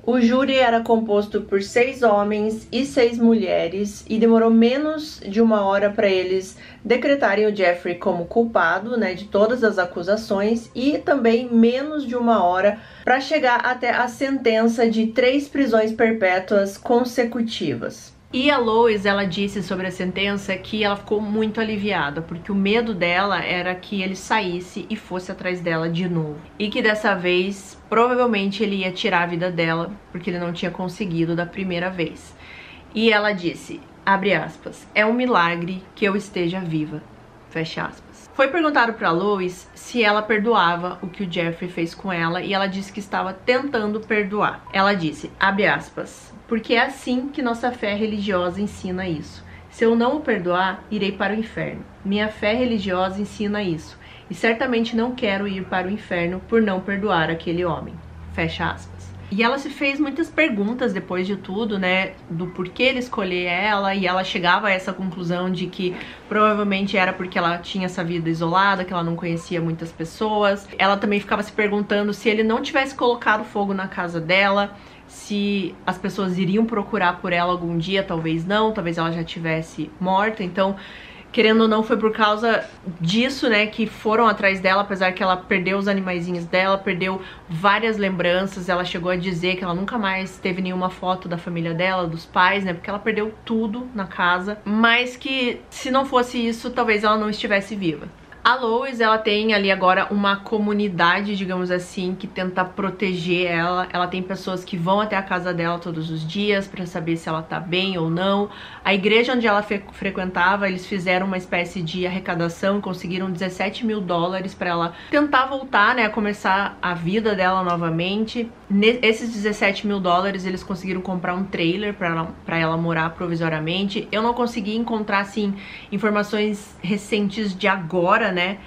O júri era composto por 6 homens e 6 mulheres e demorou menos de 1 hora para eles decretarem o Jeffrey como culpado, né, de todas as acusações, e também menos de 1 hora para chegar até a sentença de 3 prisões perpétuas consecutivas. E a Lois, ela disse sobre a sentença que ela ficou muito aliviada, porque o medo dela era que ele saísse e fosse atrás dela de novo. E que dessa vez, provavelmente, ele ia tirar a vida dela, porque ele não tinha conseguido da primeira vez. E ela disse, abre aspas, é um milagre que eu esteja viva, fecha aspas. Foi perguntado para Lois se ela perdoava o que o Jeffrey fez com ela, e ela disse que estava tentando perdoar. Ela disse, abre aspas, porque é assim que nossa fé religiosa ensina isso. Se eu não o perdoar, irei para o inferno. Minha fé religiosa ensina isso. E certamente não quero ir para o inferno por não perdoar aquele homem. Fecha aspas. E ela se fez muitas perguntas depois de tudo, né, do porquê ele escolher ela, e ela chegava a essa conclusão de que provavelmente era porque ela tinha essa vida isolada, que ela não conhecia muitas pessoas. Ela também ficava se perguntando se ele não tivesse colocado fogo na casa dela, se as pessoas iriam procurar por ela algum dia, talvez não, talvez ela já tivesse morta. Então, querendo ou não, foi por causa disso, né, que foram atrás dela, apesar que ela perdeu os animaizinhos dela, perdeu várias lembranças. Ela chegou a dizer que ela nunca mais teve nenhuma foto da família dela, dos pais, né, porque ela perdeu tudo na casa, mas que se não fosse isso, talvez ela não estivesse viva. A Lois, ela tem ali agora uma comunidade, digamos assim, que tenta proteger ela. Ela tem pessoas que vão até a casa dela todos os dias para saber se ela tá bem ou não. A igreja onde ela frequentava, eles fizeram uma espécie de arrecadação, conseguiram $17 mil para ela tentar voltar, né, a começar a vida dela novamente. Esses $17 mil, eles conseguiram comprar um trailer para ela morar provisoriamente. Eu não consegui encontrar, assim, informações recentes de agora, né?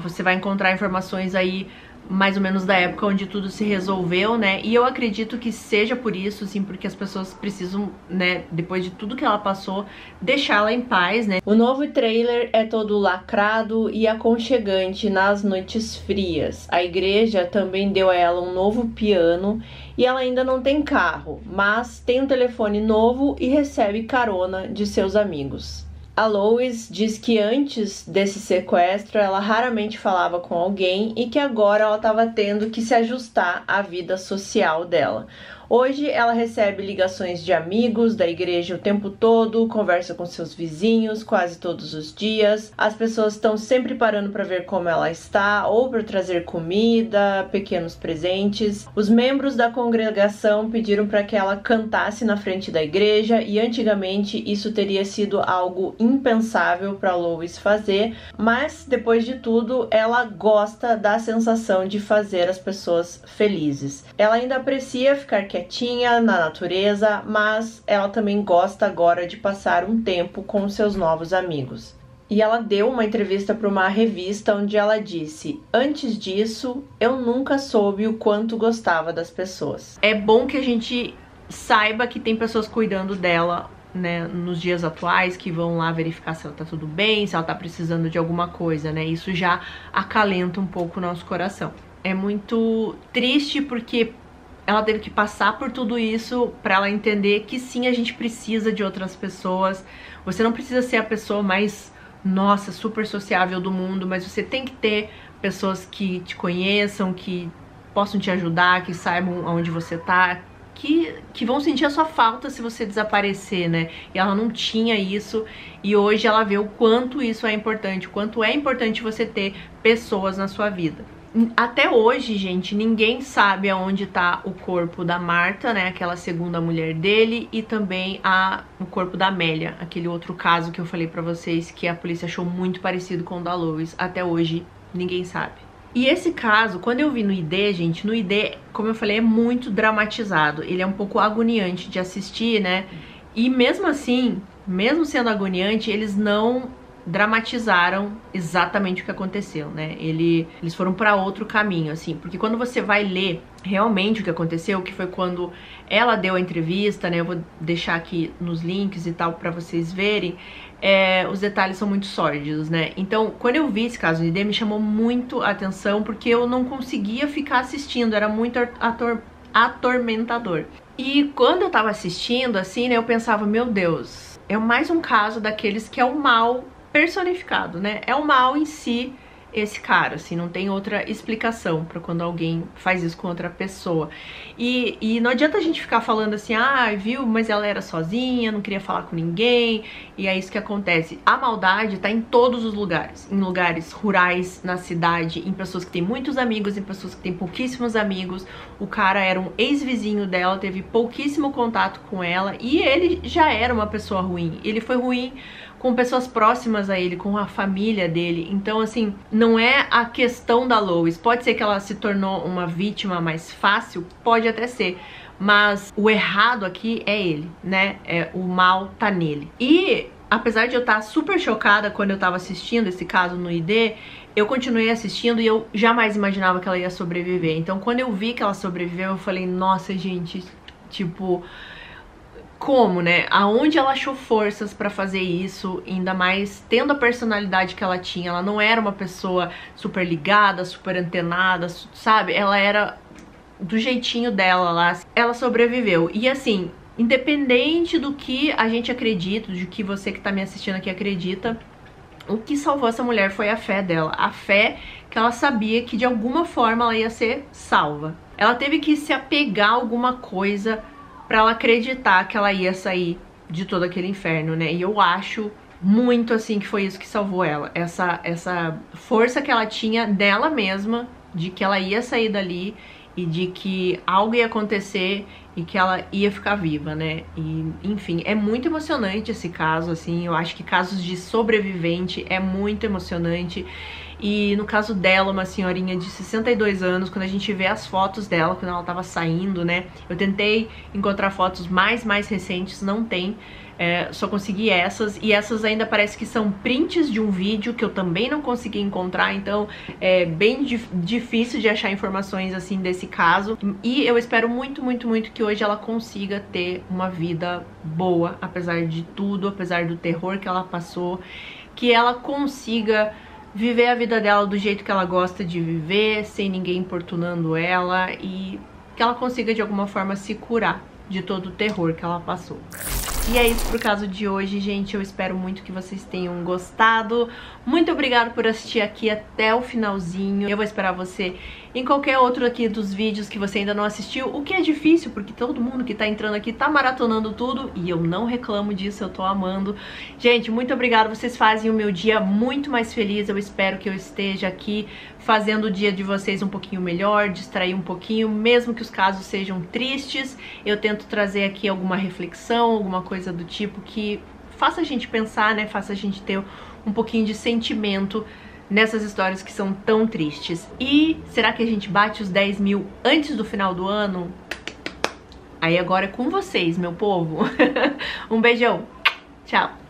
Você vai encontrar informações aí mais ou menos da época onde tudo se resolveu, né? E eu acredito que seja por isso, assim, porque as pessoas precisam, né, depois de tudo que ela passou, deixá-la em paz, né? O novo trailer é todo lacrado e aconchegante nas noites frias. A igreja também deu a ela um novo piano e ela ainda não tem carro, mas tem um telefone novo e recebe carona de seus amigos. A Lois diz que antes desse sequestro ela raramente falava com alguém e que agora ela estava tendo que se ajustar à vida social dela. Hoje ela recebe ligações de amigos da igreja o tempo todo, conversa com seus vizinhos quase todos os dias. As pessoas estão sempre parando para ver como ela está ou para trazer comida, pequenos presentes. Os membros da congregação pediram para que ela cantasse na frente da igreja e antigamente isso teria sido algo impensável para Lois fazer, mas depois de tudo ela gosta da sensação de fazer as pessoas felizes. Ela ainda aprecia ficar quietinha na natureza, mas ela também gosta agora de passar um tempo com seus novos amigos. E ela deu uma entrevista para uma revista onde ela disse: antes disso, eu nunca soube o quanto gostava das pessoas. É bom que a gente saiba que tem pessoas cuidando dela, né, nos dias atuais, que vão lá verificar se ela tá tudo bem, se ela tá precisando de alguma coisa, né? Isso já acalenta um pouco o nosso coração. É muito triste porque ela teve que passar por tudo isso para ela entender que sim, a gente precisa de outras pessoas. Você não precisa ser a pessoa mais, nossa, super sociável do mundo, mas você tem que ter pessoas que te conheçam, que possam te ajudar, que saibam aonde você tá, que vão sentir a sua falta se você desaparecer, né? E ela não tinha isso, e hoje ela vê o quanto isso é importante, o quanto é importante você ter pessoas na sua vida. Até hoje, gente, ninguém sabe aonde tá o corpo da Martha, né, aquela segunda mulher dele, e também o corpo da Amélia, aquele outro caso que eu falei pra vocês que a polícia achou muito parecido com o da Lois. Até hoje, ninguém sabe. E esse caso, quando eu vi no ID, gente, no ID, como eu falei, é muito dramatizado. Ele é um pouco agoniante de assistir, né? E mesmo assim, mesmo sendo agoniante, eles não dramatizaram exatamente o que aconteceu, né? Eles foram pra outro caminho, assim, porque quando você vai ler realmente o que aconteceu, que foi quando ela deu a entrevista, né? Eu vou deixar aqui nos links e tal pra vocês verem. Os detalhes são muito sórdidos, né? Então, quando eu vi esse caso de ID, me chamou muito a atenção, porque eu não conseguia ficar assistindo, era muito atormentador. E quando eu tava assistindo, assim, né, eu pensava, meu Deus, é mais um caso daqueles que é o mal personificado, né? É o mal em si, esse cara, assim, não tem outra explicação pra quando alguém faz isso com outra pessoa. E não adianta a gente ficar falando assim, ah, viu, mas ela era sozinha, não queria falar com ninguém, e é isso que acontece. A maldade tá em todos os lugares, em lugares rurais, na cidade, em pessoas que têm muitos amigos, em pessoas que têm pouquíssimos amigos. O cara era um ex-vizinho dela, teve pouquíssimo contato com ela, e ele já era uma pessoa ruim. Ele foi ruim com pessoas próximas a ele, com a família dele. Então, assim, não é a questão da Lois. Pode ser que ela se tornou uma vítima mais fácil, pode até ser, mas o errado aqui é ele, né? O mal tá nele. E apesar de eu estar super chocada quando eu tava assistindo esse caso no ID, eu continuei assistindo e eu jamais imaginava que ela ia sobreviver. Então, quando eu vi que ela sobreviveu, eu falei, nossa, gente, tipo, como, né? Aonde ela achou forças pra fazer isso, ainda mais tendo a personalidade que ela tinha. Ela não era uma pessoa super ligada, super antenada, sabe? Ela era do jeitinho dela lá. Ela sobreviveu. E assim, independente do que a gente acredita, do que você que tá me assistindo aqui acredita, o que salvou essa mulher foi a fé dela. A fé que ela sabia que de alguma forma ela ia ser salva. Ela teve que se apegar a alguma coisa pra ela acreditar que ela ia sair de todo aquele inferno, né? E eu acho muito, assim, que foi isso que salvou ela. Essa força que ela tinha dela mesma, de que ela ia sair dali e de que algo ia acontecer e que ela ia ficar viva, né? E, enfim, é muito emocionante esse caso, assim. Eu acho que casos de sobrevivente é muito emocionante. E no caso dela, uma senhorinha de 62 anos, quando a gente vê as fotos dela, quando ela tava saindo, né? Eu tentei encontrar fotos mais recentes, não tem. Só consegui essas, e essas ainda parece que são prints de um vídeo que eu também não consegui encontrar, então é bem difícil de achar informações assim desse caso. E eu espero muito que hoje ela consiga ter uma vida boa, apesar de tudo, apesar do terror que ela passou, que ela consiga viver a vida dela do jeito que ela gosta de viver, sem ninguém importunando ela, e que ela consiga de alguma forma se curar de todo o terror que ela passou. E é isso pro caso de hoje, gente. Eu espero muito que vocês tenham gostado. Muito obrigada por assistir aqui até o finalzinho. Eu vou esperar você em qualquer outro aqui dos vídeos que você ainda não assistiu, o que é difícil, porque todo mundo que tá entrando aqui tá maratonando tudo, e eu não reclamo disso, eu tô amando. Gente, muito obrigada, vocês fazem o meu dia muito mais feliz. Eu espero que eu esteja aqui fazendo o dia de vocês um pouquinho melhor, distrair um pouquinho, mesmo que os casos sejam tristes. Eu tento trazer aqui alguma reflexão, alguma coisa do tipo que faça a gente pensar, né? Faça a gente ter um pouquinho de sentimento nessas histórias que são tão tristes. E será que a gente bate os 10 mil antes do final do ano? Aí agora é com vocês, meu povo. Um beijão. Tchau.